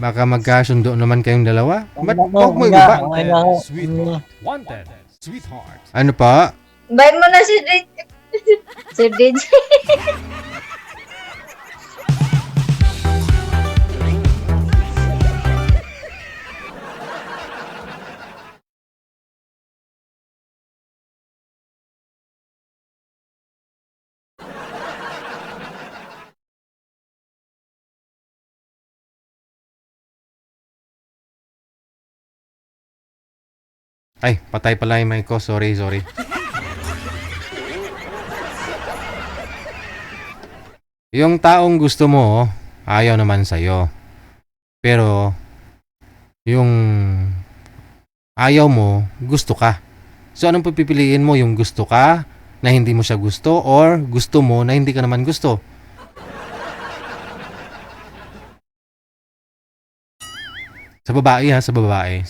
baka magkasundo naman kayong dalawa. Ba't huwag mo ibaba? Sweetheart. Wanted. Sweetheart. Ano pa? Bye mo na, Sir DJ. Sir DJ. Ay, patay pala yung mic ko. Sorry. Yung taong gusto mo, ayaw naman sa'yo. Pero, yung ayaw mo, gusto ka. So, anong pipiliin mo? Yung gusto ka, na hindi mo siya gusto, or gusto mo, na hindi ka naman gusto? Sa babae ha, sa babae.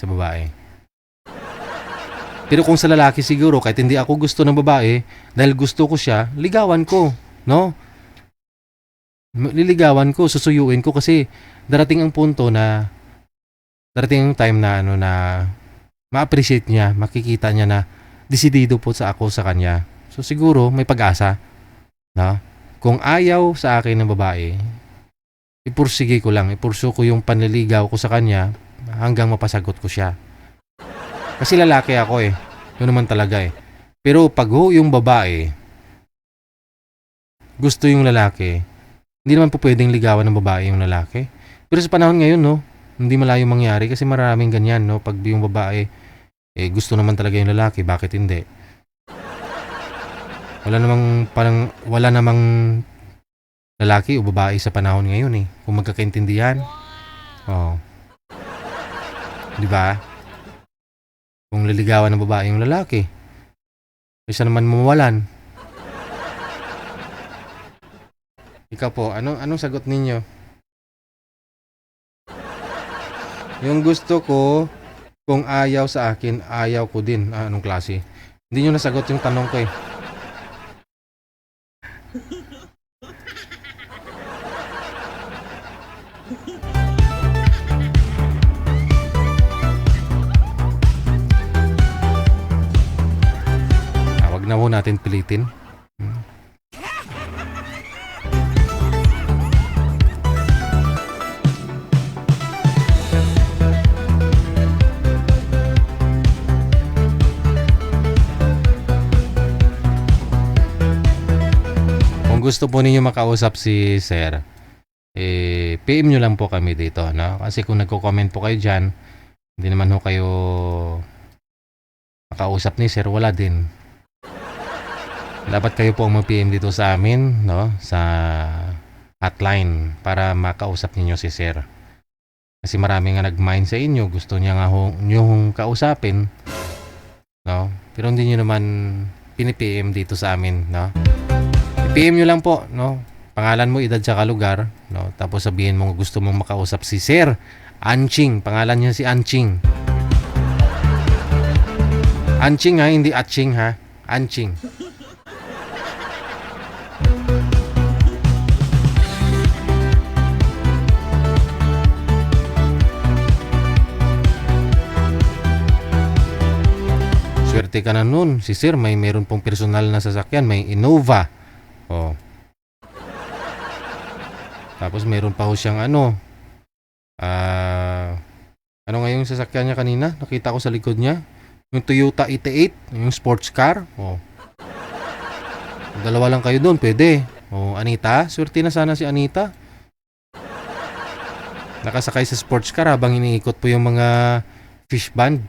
Pero kung sa lalaki siguro, kahit hindi ako gusto ng babae, dahil gusto ko siya, ligawan ko, no? Liligawan ko, susuyuin ko kasi darating ang punto na, darating ang time na, na ma-appreciate niya, makikita niya na desidido po ako sa kanya. So siguro, may pag-asa, no? Kung ayaw sa akin ng babae, ipursige ko lang, ipursu ko yung panliligaw ko sa kanya hanggang mapasagot ko siya. Kasi lalaki ako eh. Yun naman talaga eh. Pero pag yung babae, gusto yung lalaki, hindi naman po pwedeng ligawan ng babae yung lalaki. Pero sa panahon ngayon, no, hindi malayo mangyari kasi maraming ganyan, no. Pag yung babae, gusto naman talaga yung lalaki, bakit hindi? Wala namang lalaki o babae sa panahon ngayon eh. Kung magkakaintindihan. Oh. 'Di ba? Kung liligawan ng babae yung lalaki, isa naman mawalan. Ikaw po, anong sagot ninyo? Yung gusto ko, kung ayaw sa akin, ayaw ko din. Anong klase? Hindi nyo nasagot yung tanong ko eh. Wag na ho natin pilitin. Kung gusto po ninyo makausap si Sir, PM nyo lang po kami dito, no? Kasi kung nagko-comment po kayo dyan, hindi naman ho kayo makausap ni Sir, wala din. Dapat kayo po ang mag-PM dito sa amin, no? Sa hotline para makausap ninyo si Sir. Kasi marami nga nag-mind sa inyo, gusto niya nga nyo kausapin, no? Pero hindi nyo naman pinipm dito sa amin, no? PM nyo lang po, no? Pangalan mo, edad, tsaka lugar, no? Tapos sabihin mo gusto mong makausap si Sir Anching. Pangalan niya si Anching. Anching ha, hindi Atching ha. Anching. Swerte ka na nun. Si Sir may meron pong personal na sasakyan, may Innova. Oh. Tapos meron pa ho siyang ano nga yung sasakyan niya kanina? Nakita ko sa likod niya. Yung Toyota ET8, yung sports car. Oh. Dalawa lang kayo doon, pwede. Oh, Anita, swerte na sana si Anita. Nakasakay sa sports car habang iniikot po yung mga fish band.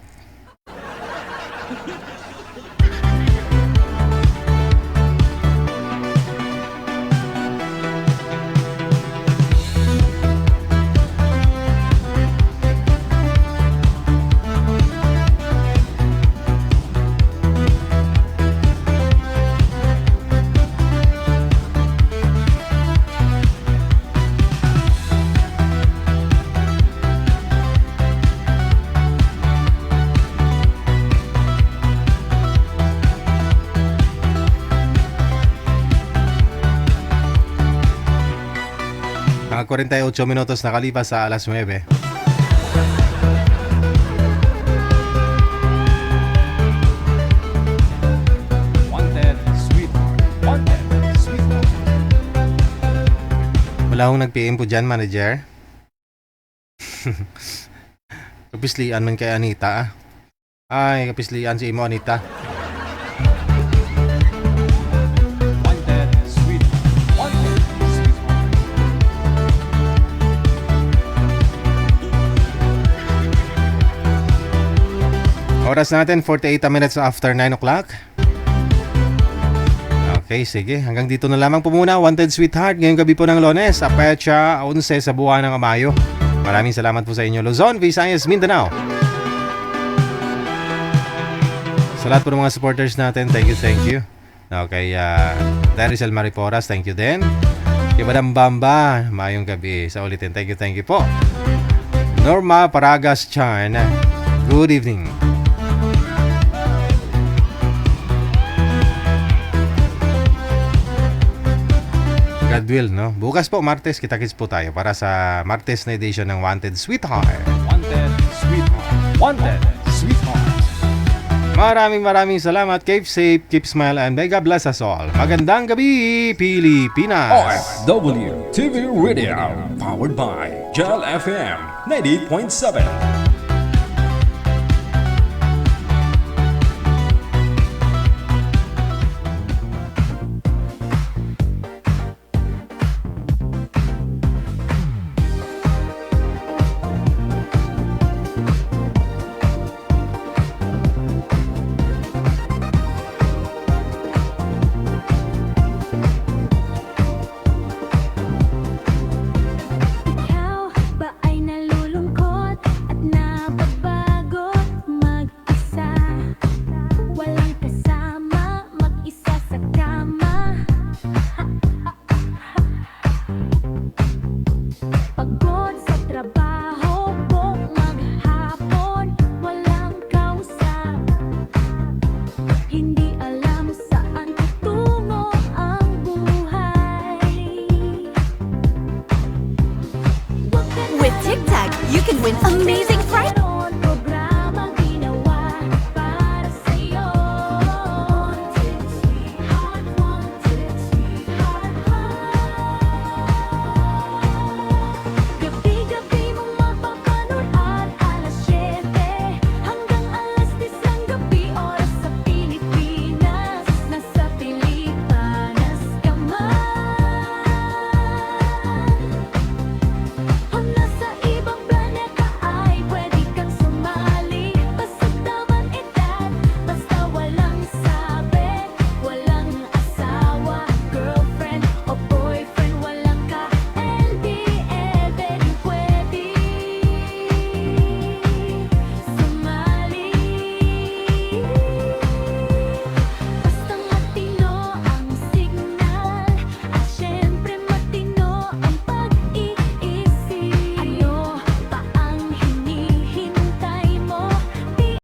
Mga 48 minutos nakalipas sa alas 9. Wanted, sweetheart. Wanted, sweetheart. Wala akong nag-PM po dyan, manager. Kapislian man kay Anita ah. Ay, kapislian si Imo Anita. Wanted, sweetheart. Wanted, sweetheart. Oras natin 48 minutes after 9 o'clock. Okay, sige. Hanggang dito na lamang po muna. Wanted Sweetheart. Ngayong gabi po ng Lunes, Apecha 11 sa buwan ng Mayo. Maraming salamat po sa inyo. Luzon, Visayas, Mindanao. Sa lahat po ng mga supporters natin, thank you. Okay, Darisel Mariporas, thank you din. Kay Madam Bamba, mayong gabi. Sa ulitin, thank you po. Norma Paragas Chan, good evening. God will, no? Bukas po, Martes, kita-kits po tayo para sa Martes na edition ng Wanted Sweetheart. Wanted, sweetheart. Wanted, sweetheart. Maraming salamat. Keep safe, keep smile, and may God bless us all. Magandang gabi, Pilipinas! OFW TV Radio. Powered by Gel FM 90.7.